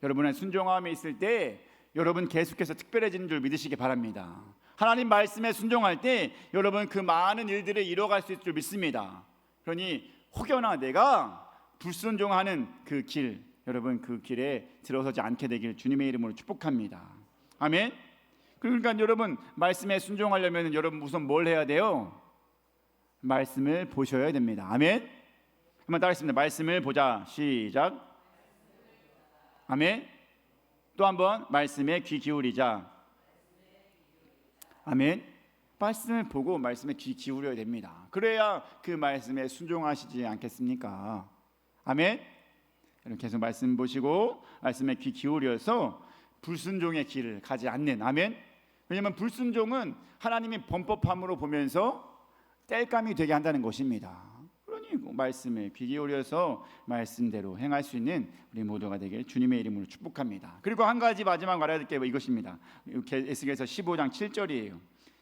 여러분의 순종함이 있을 때 여러분 계속해서 특별해지는 줄 믿으시기 바랍니다. 하나님 말씀에 순종할 때 여러분 그 많은 일들을 이뤄갈 수 있을 줄 믿습니다. 그러니 혹여나 내가 불순종하는 그 길, 여러분 그 길에 들어서지 않게 되길 주님의 이름으로 축복합니다. 아멘. 그러니까 여러분 말씀에 순종하려면 여러분 우선 뭘 해야 돼요? 말씀을 보셔야 됩니다. 아멘. 한번 따라하겠습니다. 말씀을 보자. 시작. 아멘. 또 한번 말씀에 귀 기울이자. 아멘. 말씀을 보고 말씀에 귀 기울여야 됩니다. 그래야 그 말씀에 순종하시지 않겠습니까? 아멘. 여러분 계속 말씀 보시고 말씀에 귀 기울여서 불순종의 길을 가지 않는. 아멘. 왜냐하면 불순종은 하나님이 범법함으로 보면서 땔감이 되게 한다는 것입니다. 그러니 말씀에 귀 기울여서 말씀대로 행할 수 있는 우리 모두가 되길 주님의 이름으로 축복합니다. 그리고 한 가지 마지막 말해야 될 게 이것입니다. 에스겔서 15장 7절이에요.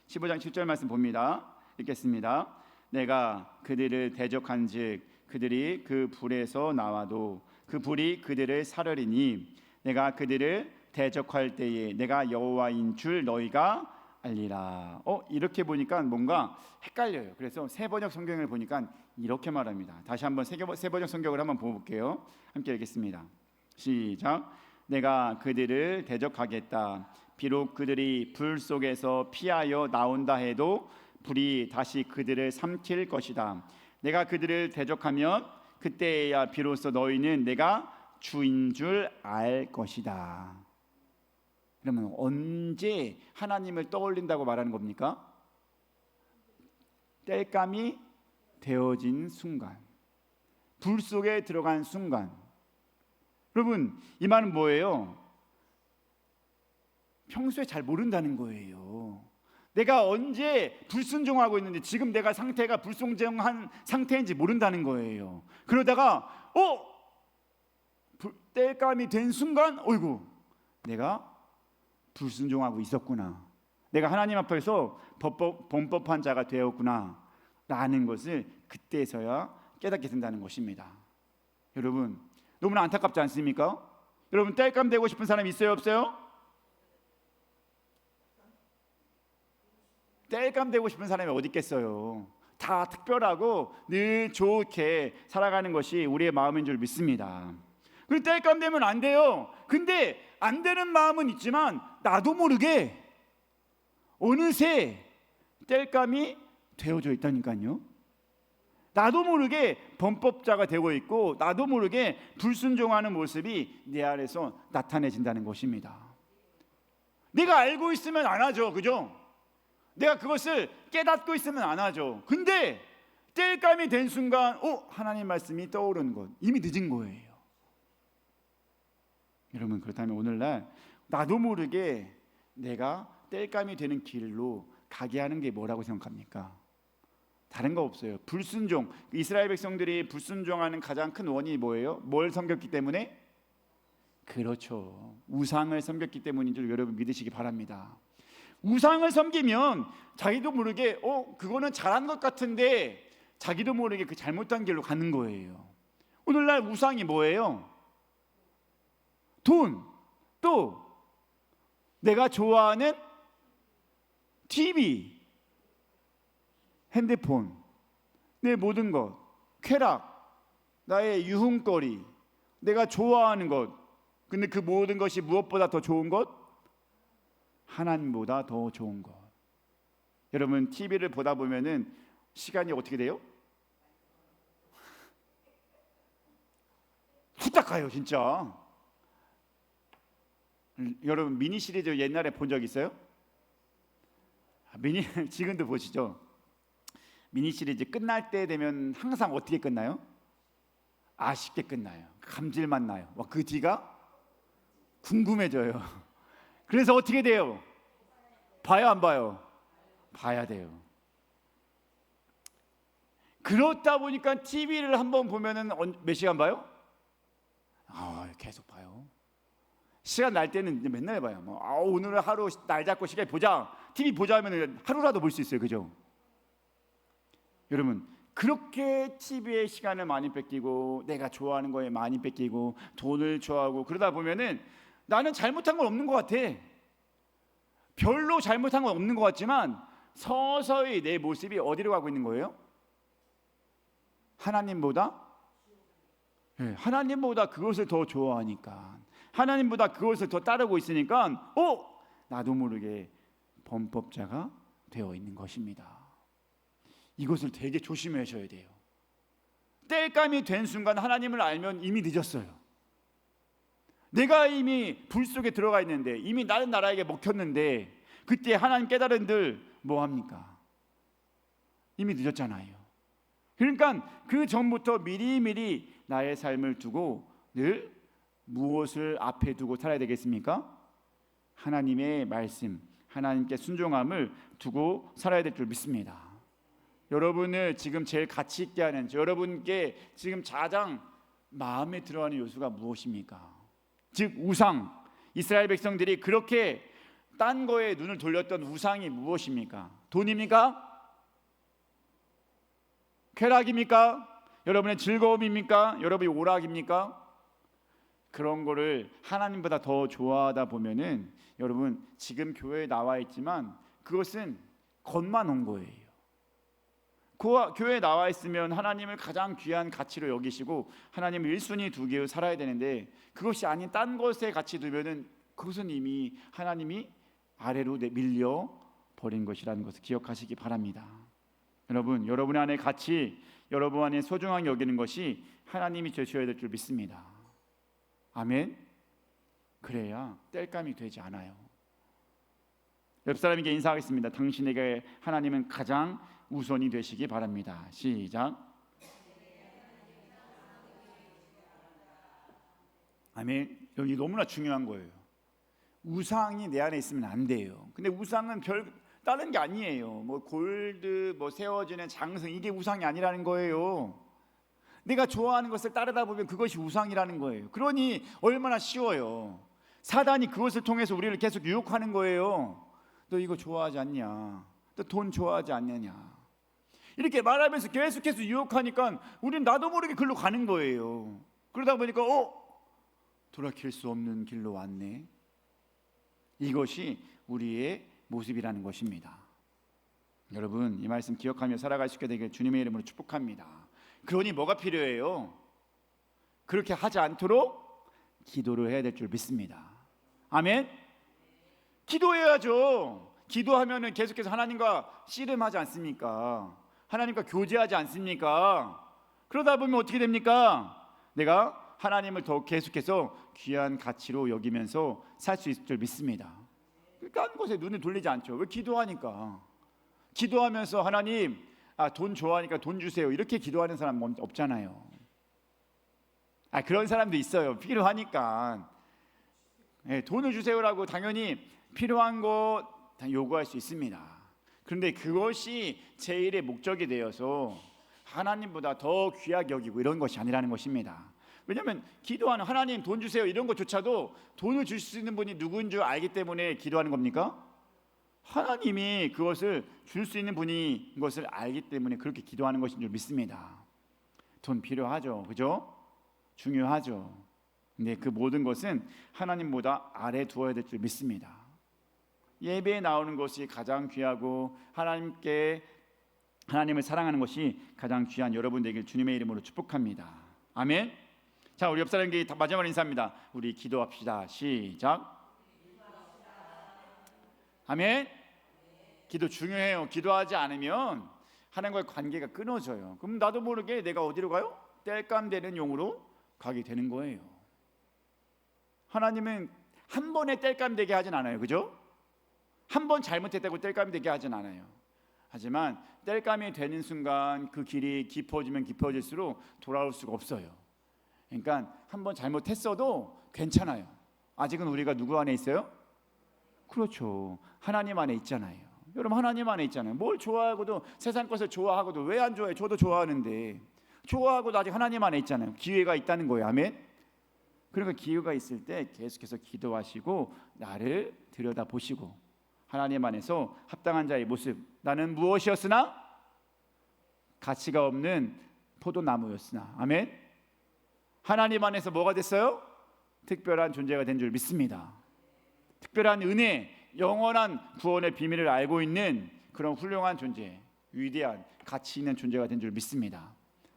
15장 7절 말씀 봅니다. 읽겠습니다. 내가 그들을 대적한즉 그들이 그 불에서 나와도 그 불이 그들을 사르리니 내가 그들을 대적할 때에 내가 여호와인 줄 너희가 알리라. 이렇게 보니까 뭔가 헷갈려요. 그래서 세번역 성경을 보니까 이렇게 말합니다. 다시 한번 세번역 성경을 한번 보볼게요. 함께 읽겠습니다. 시작. 내가 그들을 대적하겠다. 비록 그들이 불 속에서 피하여 나온다 해도 불이 다시 그들을 삼킬 것이다. 내가 그들을 대적하면 그때야 비로소 너희는 내가 주인 줄 알 것이다. 그러면 언제 하나님을 떠올린다고 말하는 겁니까? 땔감이 되어진 순간, 불 속에 들어간 순간. 여러분 이 말은 뭐예요? 평소에 잘 모른다는 거예요. 내가 언제 불순종하고 있는지, 지금 내가 상태가 불순종한 상태인지 모른다는 거예요. 그러다가 땔감이 된 순간 어이구 내가 불순종하고 있었구나, 내가 하나님 앞에서 범법한 자가 되었구나 라는 것을 그때서야 깨닫게 된다는 것입니다. 여러분 너무나 안타깝지 않습니까? 여러분 땔감 되고 싶은 사람 있어요, 없어요? 땔감 되고 싶은 사람이 어디 있겠어요? 다 특별하고 늘 좋게 살아가는 것이 우리의 마음인 줄 믿습니다. 그리고 땔감 되면 안 돼요. 근데 안 되는 마음은 있지만 나도 모르게 어느새 땔감이 되어져 있다니까요. 나도 모르게 범법자가 되고 있고 나도 모르게 불순종하는 모습이 내 안에서 나타내진다는 것입니다. 내가 알고 있으면 안 하죠, 그죠? 내가 그것을 깨닫고 있으면 안 하죠. 근데 땔감이 된 순간 하나님 말씀이 떠오르는 것, 이미 늦은 거예요. 여러분, 그렇다면 오늘날 나도 모르게 내가 땔감이 되는 길로 가게 하는 게 뭐라고 생각합니까? 다른 거 없어요. 불순종. 이스라엘 백성들이 불순종하는 가장 큰 원인이 뭐예요? 뭘 섬겼기 때문에? 그렇죠, 우상을 섬겼기 때문인 줄 여러분 믿으시기 바랍니다. 우상을 섬기면 자기도 모르게 그거는 잘한 것 같은데 자기도 모르게 그 잘못한 길로 가는 거예요. 오늘날 우상이 뭐예요? 돈, 또 내가 좋아하는 TV, 핸드폰, 내 모든 것, 쾌락, 나의 유흥거리, 내가 좋아하는 것. 근데 그 모든 것이 무엇보다 더 좋은 것? 하나님보다 더 좋은 것. 여러분, TV를 보다 보면은 시간이 어떻게 돼요? 후딱 가요, 진짜. 여러분, 미니 시리즈 옛날에 본 적 있어요? 지금도 보시죠. 미니 시리즈 끝날 때 되면 항상 어떻게 끝나요? 아쉽게 끝나요. 감질만 나요. 그 뒤가 궁금해져요. 그래서 어떻게 돼요? 봐요, 안 봐요? 봐야 돼요. 그렇다 보니까 TV를 한번 보면은 몇 시간 봐요? 계속 봐요. 시간 날 때는 맨날 봐요. 오늘 하루 날 잡고 시간 보자. TV 보자 하면 하루라도 볼 수 있어요, 그죠? 여러분, 그렇게 TV에 시간을 많이 뺏기고 내가 좋아하는 거에 많이 뺏기고 돈을 좋아하고 그러다 보면은 나는 잘못한 건 없는 것 같아. 별로 잘못한 건 없는 것 같지만 서서히 내 모습이 어디로 가고 있는 거예요? 하나님보다 그것을 더 좋아하니까, 하나님보다 그것을 더 따르고 있으니까 나도 모르게 범법자가 되어 있는 것입니다. 이것을 되게 조심하셔야 돼요. 땔감이 된 순간 하나님을 알면 이미 늦었어요. 내가 이미 불 속에 들어가 있는데, 이미 다른 나라에게 먹혔는데 그때 하나님 깨달은들 뭐합니까? 이미 늦었잖아요. 그러니까 그 전부터 미리미리 나의 삶을 두고 늘 무엇을 앞에 두고 살아야 되겠습니까? 하나님의 말씀, 하나님께 순종함을 두고 살아야 될 줄 믿습니다. 여러분을 지금 제일 가치 있게 하는, 여러분께 지금 가장 마음에 들어하는 요소가 무엇입니까? 즉 우상. 이스라엘 백성들이 그렇게 딴 거에 눈을 돌렸던 우상이 무엇입니까? 돈입니까? 쾌락입니까? 여러분의 즐거움입니까? 여러분의 오락입니까? 그런 거를 하나님보다 더 좋아하다 보면은 여러분, 지금 교회에 나와 있지만 그것은 겉만 온 거예요. 교회에 나와 있으면 하나님을 가장 귀한 가치로 여기시고 하나님을 1순위 두고 살아야 되는데, 그것이 아닌 딴 것에 가치 두면은 그것은 이미 하나님이 아래로 밀려 버린 것이라는 것을 기억하시기 바랍니다. 여러분, 여러분 안에 가치, 여러분 안에 소중하게 여기는 것이 하나님이 주셔야 될 줄 믿습니다. 아멘. 그래야 땔감이 되지 않아요. 옆 사람에게 인사하겠습니다. 당신에게 하나님은 가장 우선이 되시기 바랍니다. 시작. 아멘. 여기 너무나 중요한 거예요. 우상이 내 안에 있으면 안 돼요. 근데 우상은 다른 게 아니에요. 골드, 세워지는 장승, 이게 우상이 아니라는 거예요. 내가 좋아하는 것을 따르다 보면 그것이 우상이라는 거예요. 그러니 얼마나 쉬워요. 사단이 그것을 통해서 우리를 계속 유혹하는 거예요. 너 이거 좋아하지 않냐? 너 돈 좋아하지 않느냐? 이렇게 말하면서 계속해서 유혹하니까 우리는 나도 모르게 글로 가는 거예요. 그러다 보니까 돌이킬 수 없는 길로 왔네. 이것이 우리의 모습이라는 것입니다. 여러분, 이 말씀 기억하며 살아갈 수 있게 되길 주님의 이름으로 축복합니다. 그러니 뭐가 필요해요? 그렇게 하지 않도록 기도를 해야 될 줄 믿습니다. 아멘. 기도해야죠. 기도하면은 계속해서 하나님과 씨름하지 않습니까? 하나님과 교제하지 않습니까? 그러다 보면 어떻게 됩니까? 내가 하나님을 더 계속해서 귀한 가치로 여기면서 살 수 있을 줄 믿습니다. 딴 곳에 눈을 돌리지 않죠. 왜? 기도하니까. 기도하면서 하나님, 돈 좋아하니까 돈 주세요, 이렇게 기도하는 사람 없잖아요. 그런 사람도 있어요. 필요하니까 돈을 주세요라고 당연히 필요한 거 요구할 수 있습니다. 그런데 그것이 제일의 목적이 되어서 하나님보다 더 귀하게 여기고 이런 것이 아니라는 것입니다. 왜냐하면 기도하는 하나님 돈 주세요 이런 것조차도 돈을 줄 수 있는 분이 누구인 줄 알기 때문에 기도하는 겁니까? 하나님이 그것을 줄 수 있는 분인 것을 알기 때문에 그렇게 기도하는 것인 줄 믿습니다. 돈 필요하죠, 그죠? 중요하죠. 근데 그 모든 것은 하나님보다 아래 두어야 될 줄 믿습니다. 예배에 나오는 것이 가장 귀하고 하나님을 사랑하는 것이 가장 귀한 여러분 되길 주님의 이름으로 축복합니다. 아멘. 자, 우리 옆 사람에게 마지막 인사합니다. 우리 기도합시다. 시작. 아멘. 기도 중요해요. 기도하지 않으면 하나님과의 관계가 끊어져요. 그럼 나도 모르게 내가 어디로 가요? 땔감 되는 용으로 가게 되는 거예요. 하나님은 한 번에 땔감 되게 하진 않아요, 그죠? 한 번 잘못했다고 땔감이 되게 하진 않아요. 하지만 땔감이 되는 순간 그 길이 깊어지면 깊어질수록 돌아올 수가 없어요. 그러니까 한 번 잘못했어도 괜찮아요. 아직은 우리가 누구 안에 있어요? 그렇죠. 하나님 안에 있잖아요. 여러분, 하나님 안에 있잖아요. 뭘 좋아하고도, 세상 것을 좋아하고도, 왜 안 좋아해요? 저도 좋아하는데 좋아하고도 아직 하나님 안에 있잖아요. 기회가 있다는 거예요. 아멘. 그러니까 기회가 있을 때 계속해서 기도하시고 나를 들여다보시고 하나님 안에서 합당한 자의 모습, 나는 무엇이었으나 가치가 없는 포도나무였으나, 아멘. 하나님 안에서 뭐가 됐어요? 특별한 존재가 된 줄 믿습니다. 특별한 은혜, 영원한 구원의 비밀을 알고 있는 그런 훌륭한 존재, 위대한 가치 있는 존재가 된 줄 믿습니다.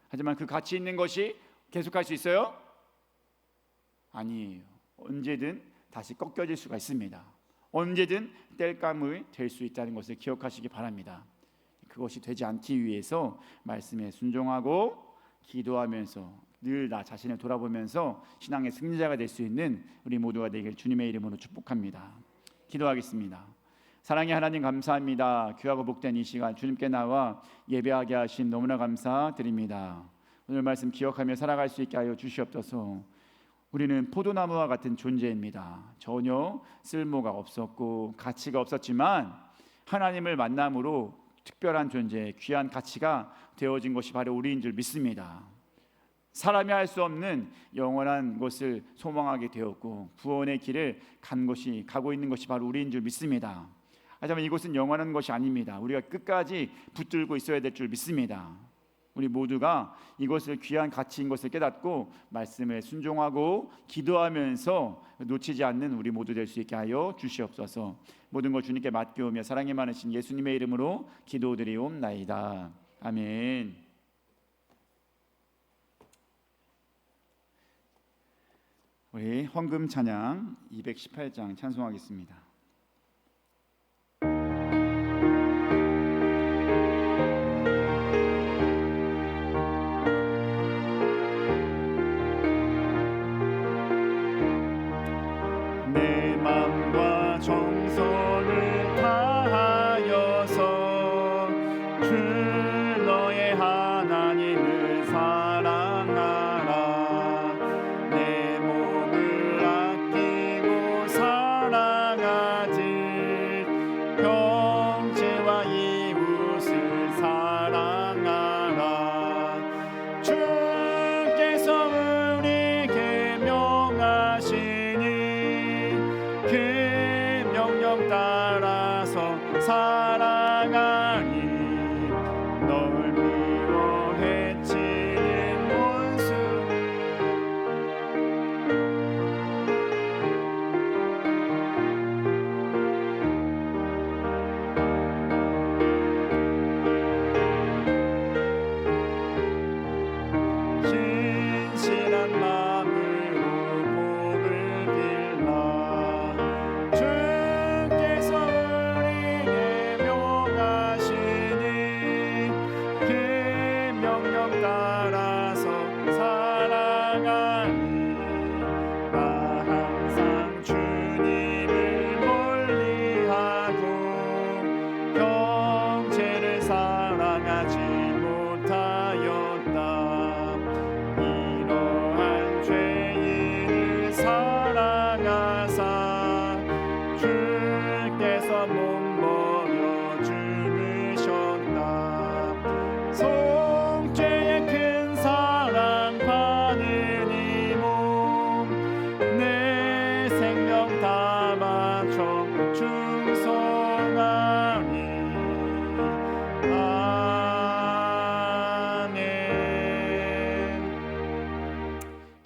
하지만 그 가치 있는 것이 계속할 수 있어요? 아니에요. 언제든 다시 꺾여질 수가 있습니다. 언제든 땔감이 될 수 있다는 것을 기억하시기 바랍니다. 그것이 되지 않기 위해서 말씀에 순종하고 기도하면서 늘 나 자신을 돌아보면서 신앙의 승리자가 될 수 있는 우리 모두가 되길 주님의 이름으로 축복합니다. 기도하겠습니다. 사랑의 하나님, 감사합니다. 귀하고 복된 이 시간 주님께 나와 예배하게 하신 너무나 감사드립니다. 오늘 말씀 기억하며 살아갈 수 있게 하여 주시옵소서. 우리는 포도나무와 같은 존재입니다. 전혀 쓸모가 없었고 가치가 없었지만 하나님을 만남으로 특별한 존재, 귀한 가치가 되어진 것이 바로 우리인 줄 믿습니다. 사람이 할 수 없는 영원한 것을 소망하게 되었고 구원의 길을 가고 있는 것이 바로 우리인 줄 믿습니다. 하지만 이것은 영원한 것이 아닙니다. 우리가 끝까지 붙들고 있어야 될 줄 믿습니다. 우리 모두가 이것을 귀한 가치인 것을 깨닫고 말씀에 순종하고 기도하면서 놓치지 않는 우리 모두 될 수 있게 하여 주시옵소서. 모든 것 주님께 맡겨오며 사랑이 많으신 예수님의 이름으로 기도드리옵나이다. 아멘. 우리 헌금 찬양 218장 찬송하겠습니다. 정성을 다하여서 주 너의 하나님을 사랑하라. 내 몸을 아끼고 사랑하라.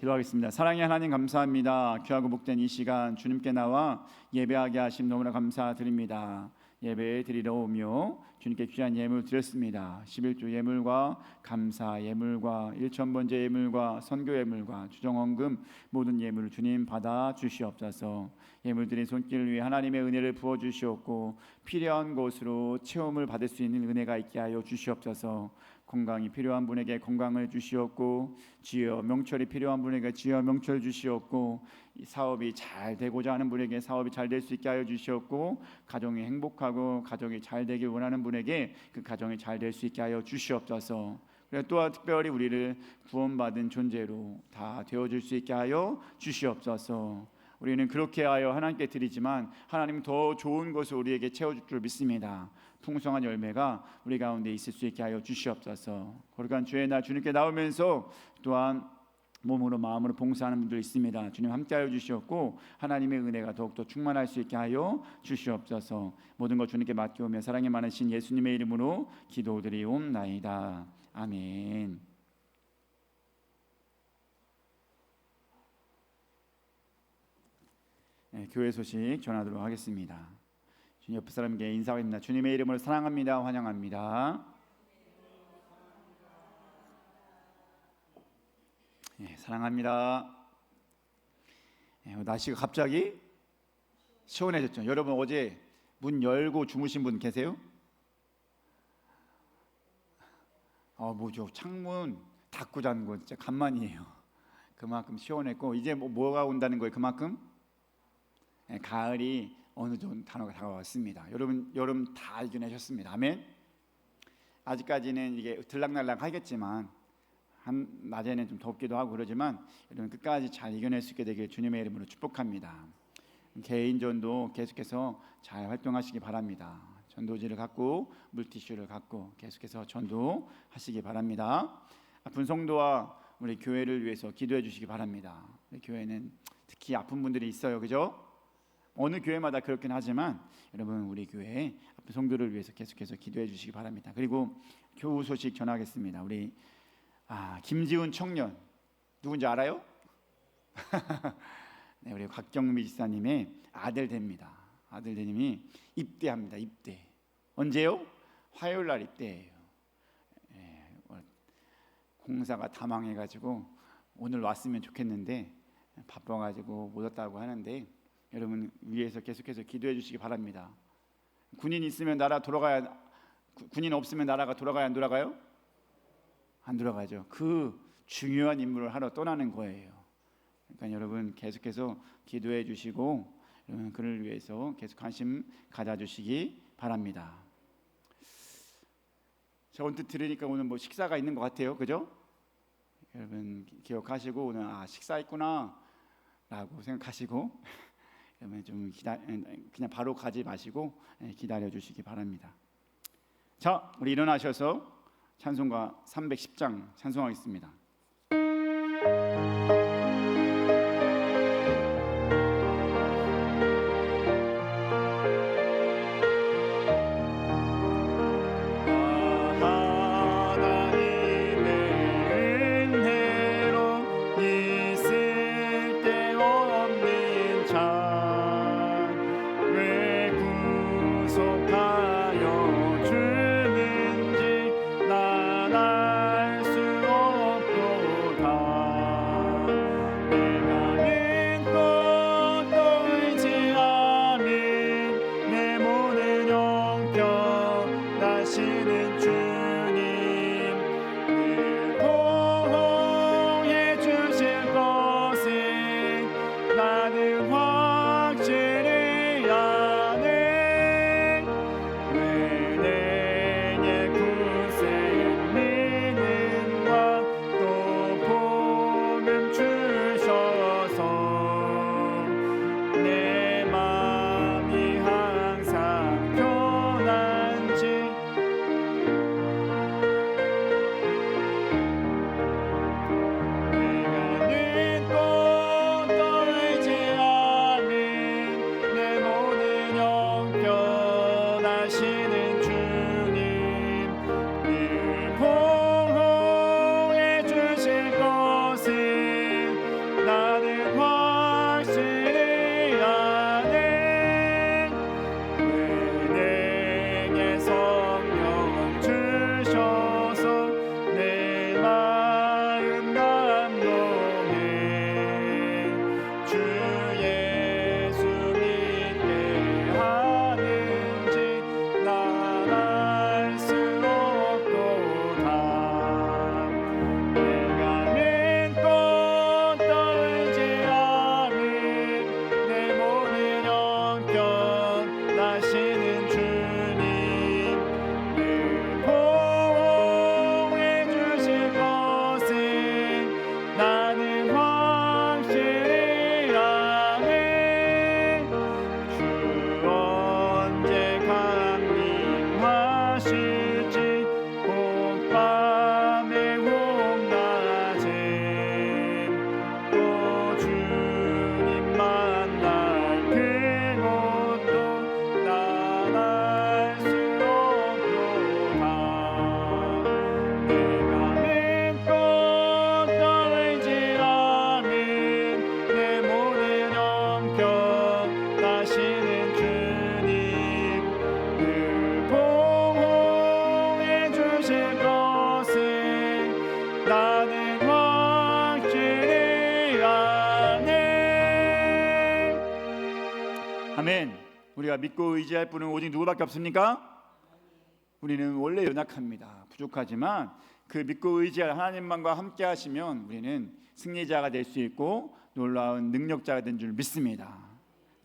기도하겠습니다. 사랑의 하나님 감사합니다. 귀하고 복된 이 시간 주님께 나와 예배하게 하심 너무나 감사드립니다. 예배 드리러 오며 주님께 귀한 예물 드렸습니다. 11조 예물과 감사 예물과 일천번제 예물과 선교 예물과 주정헌금 모든 예물을 주님 받아 주시옵소서. 예물 드린 손길을 위해 하나님의 은혜를 부어 주시옵고 필요한 곳으로 체험을 받을 수 있는 은혜가 있게 하여 주시옵소서. 건강이 필요한 분에게 건강을 주시옵고 지혜와 명철이 필요한 분에게 지혜와 명철 주시옵고 사업이 잘 되고자 하는 분에게 사업이 잘 될 수 있게 하여 주시옵고 가정이 행복하고 가정이 잘 되길 원하는 분에게 그 가정이 잘 될 수 있게 하여 주시옵소서. 그리고 또한 특별히 우리를 구원받은 존재로 다 되어줄 수 있게 하여 주시옵소서. 우리는 그렇게 하여 하나님께 드리지만 하나님은 더 좋은 것을 우리에게 채워줄 줄 믿습니다. 풍성한 열매가 우리 가운데 있을 수 있게 하여 주시옵소서. 거룩한 주의 날 주님께 나오면서 또한 몸으로 마음으로 봉사하는 분들 있습니다. 주님 함께하여 주시옵고 하나님의 은혜가 더욱더 충만할 수 있게 하여 주시옵소서. 모든 것 주님께 맡겨오며 사랑이 많으신 예수님의 이름으로 기도드리옵나이다. 아멘. 교회 소식 전하도록 하겠습니다. 주님 옆 사람에게 인사드립니다. 주님의 이름으로 사랑합니다. 환영합니다. 사랑합니다. 날씨가 갑자기 시원해졌죠. 여러분 어제 문 열고 주무신 분 계세요? 뭐죠? 창문 닫고 자는 거 진짜 간만이에요. 그만큼 시원했고 이제 뭐가 온다는 거예요? 그만큼 가을이 어느 정도 단어가 다가왔습니다. 여러분 다 이겨내셨습니다. 아멘. 아직까지는 이게 들락날락 하겠지만 낮에는 좀 덥기도 하고 그러지만 여러분 끝까지 잘 이겨낼 수 있게 되길 주님의 이름으로 축복합니다. 개인전도 계속해서 잘 활동하시기 바랍니다. 전도지를 갖고 물티슈를 갖고 계속해서 전도하시기 바랍니다. 아픈 성도와 우리 교회를 위해서 기도해 주시기 바랍니다. 우리 교회는 특히 아픈 분들이 있어요. 그죠? 어느 교회마다 그렇긴 하지만 여러분 우리 교회 아픈 성도를 위해서 계속해서 기도해 주시기 바랍니다. 그리고 교우 소식 전하겠습니다. 우리 김지훈 청년 누군지 알아요? 네, 우리 곽경미 지사님의 아들 됩니다. 아들 되님이 입대합니다. 입대. 언제요? 화요일 날 입대해요. 공사가 다 망해가지고 오늘 왔으면 좋겠는데 바빠가지고 못 왔다고 하는데 여러분 위에서 계속해서 기도해 주시기 바랍니다. 군인 있으면 나라 돌아가야, 군인 없으면 나라가 돌아가야 안 돌아가요? 안 돌아가죠. 그 중요한 임무를 하러 떠나는 거예요. 그러니까 여러분 계속해서 기도해 주시고 여러분 그를 위해서 계속 관심 가져주시기 바랍니다. 저 언뜻 들으니까 오늘 뭐 식사가 있는 것 같아요. 그죠? 여러분 기억하시고 오늘 식사했구나 라고 생각하시고 여러분 좀 그냥 바로 가지 마시고 기다려 주시기 바랍니다. 자, 우리 일어나셔서 찬송가 310장 찬송하겠습니다. 아멘. 우리가 믿고 의지할 분은 오직 누구밖에 없습니까? 우리는 원래 연약합니다. 부족하지만 그 믿고 의지할 하나님만과 함께 하시면 우리는 승리자가 될 수 있고 놀라운 능력자가 된 줄 믿습니다.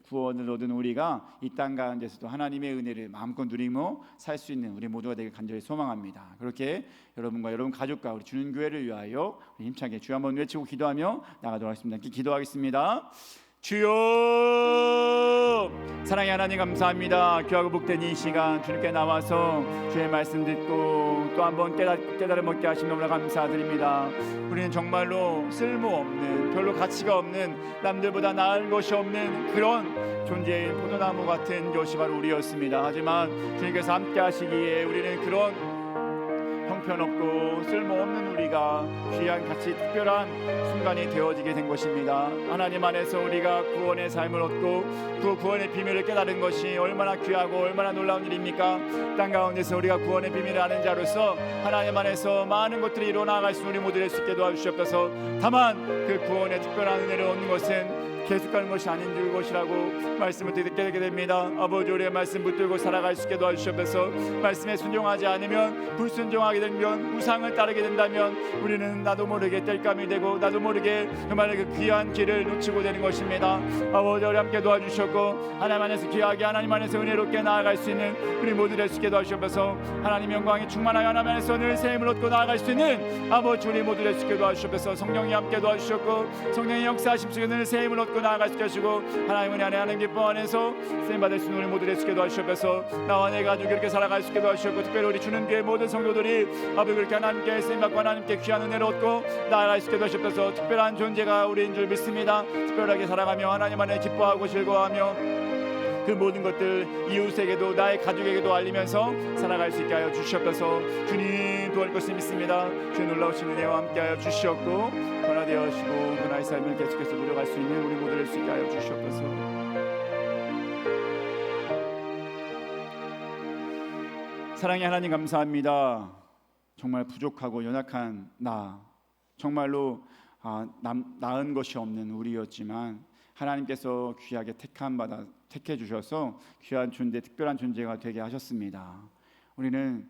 구원을 얻은 우리가 이 땅 가운데서도 하나님의 은혜를 마음껏 누리며 살 수 있는 우리 모두가 되길 간절히 소망합니다. 그렇게 여러분과 여러분 가족과 우리 주는 교회를 위하여 힘차게 주여 한번 외치고 기도하며 나가도록 하겠습니다. 기도하겠습니다. 주여, 사랑의 하나님 감사합니다. 귀하고 복된 이 시간 주님께 나와서 주의 말씀 듣고 또 한번 깨달음 얻게 하신 너무나 감사드립니다. 우리는 정말로 쓸모없는, 별로 가치가 없는, 남들보다 나은 것이 없는 그런 존재인 포도나무 같은 것이 바로 우리였습니다. 하지만 주님께서 함께 하시기에 우리는 그런 형편없고 쓸모없는 우리가 귀한 가치 특별한 순간이 되어지게 된 것입니다. 하나님 안에서 우리가 구원의 삶을 얻고 그 구원의 비밀을 깨달은 것이 얼마나 귀하고 얼마나 놀라운 일입니까? 땅 가운데서 우리가 구원의 비밀을 아는 자로서 하나님 안에서 많은 것들이 이루어나갈 수 우리 모두 될 수 있게 도와주시옵소서. 다만 그 구원의 특별한 은혜를 얻는 것은 계속하는 것이 아닌 것이라고 말씀을 듣게 되게 됩니다. 아버지, 우리의 말씀 붙들고 살아갈 수 있게 도와주시옵소서. 말씀에 순종하지 않으면, 불순종하게 되면, 우상을 따르게 된다면 우리는 나도 모르게 땔감이 되고 나도 모르게 정말 그 귀한 길을 놓치고 되는 것입니다. 아버지, 우리 함께 도와주셨고 하나님 안에서 귀하게, 하나님 안에서 은혜롭게 나아갈 수 있는 우리 모두 될 수 있게 도와주시옵소서. 하나님 영광이 충만하여 하나님 안에서 늘 새 힘을 얻고 나아갈 수 있는 아버지, 우리 모두 될 수 있게 도와주시옵소서. 성령이 함께 도와주셨고 성령의 역사하심속에 늘 새 힘을 얻고 나아갈 수 있게 하시고 하나님 은혜 안에 하나님 기뻐 안에서 쓰임 받을 수 있는 우리 모두 될 수 있게 도와주시옵소서. 나와 내 가족이 이렇게 살아갈 수 있게 도와주셨고 특별히 우리 주는 교회 모든 성도들이 아버지 그렇게 하나님께 쓰임 받고 하나님께 귀한 은혜를 얻고 나아갈 수 있게 도와주시옵소서. 특별한 존재가 우리인 줄 믿습니다. 특별하게 살아가며 하나님 안에 기뻐하고 즐거워하며 그 모든 것들 이웃에게도 나의 가족에게도 알리면서 살아갈 수 있게 하여 주시옵소서. 주님 도와줄 것을 믿습니다. 주의 놀라우신 은혜와 함께 하여 주시옵고 변화되어 하시고 변화의 삶을 계속해서 누려갈 수 있는 우리 모두 될 수 있게 하여 주시옵소서. 사랑의 하나님 감사합니다. 정말 부족하고 연약한 나, 정말로 나은 것이 없는 우리였지만 하나님께서 귀하게 택해 주셔서 귀한 존재, 특별한 존재가 되게 하셨습니다. 우리는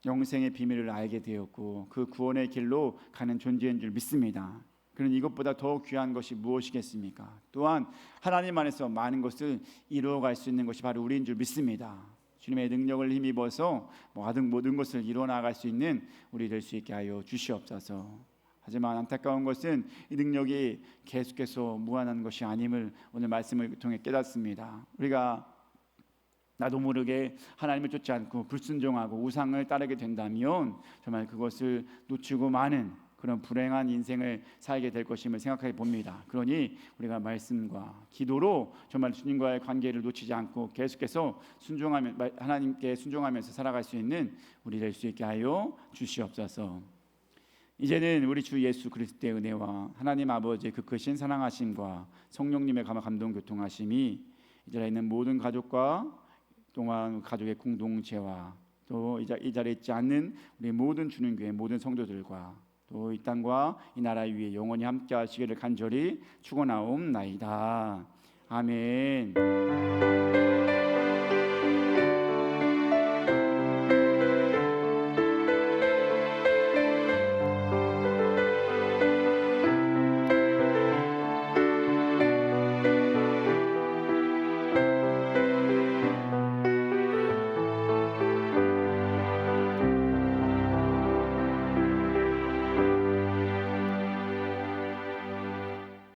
영생의 비밀을 알게 되었고 그 구원의 길로 가는 존재인 줄 믿습니다. 그런 이것보다 더 귀한 것이 무엇이겠습니까? 또한 하나님 안에서 많은 것을 이루어갈 수 있는 것이 바로 우리인 줄 믿습니다. 주님의 능력을 힘입어서 모든 것을 이루어나갈 수 있는 우리 될 수 있게 하여 주시옵소서. 하지만 안타까운 것은 이 능력이 계속해서 무한한 것이 아님을 오늘 말씀을 통해 깨닫습니다. 우리가 나도 모르게 하나님을 쫓지 않고 불순종하고 우상을 따르게 된다면 정말 그것을 놓치고 많은 그런 불행한 인생을 살게 될 것임을 생각해 봅니다. 그러니 우리가 말씀과 기도로 정말 주님과의 관계를 놓치지 않고 계속해서 하나님께 순종하면서 살아갈 수 있는 우리 될 수 있게 하여 주시옵소서. 이제는 우리 주 예수 그리스도의 은혜와 하나님 아버지의 그 크신 사랑하심과 성령님의 감동 교통하심이 이 자리에 있는 모든 가족과 또한 가족의 공동체와 또 이 자리에 있지 않는 우리 모든 주는 교회 모든 성도들과 또 이 땅과 이 나라 위에 영원히 함께 하시기를 간절히 축원하옵나이다. 아멘.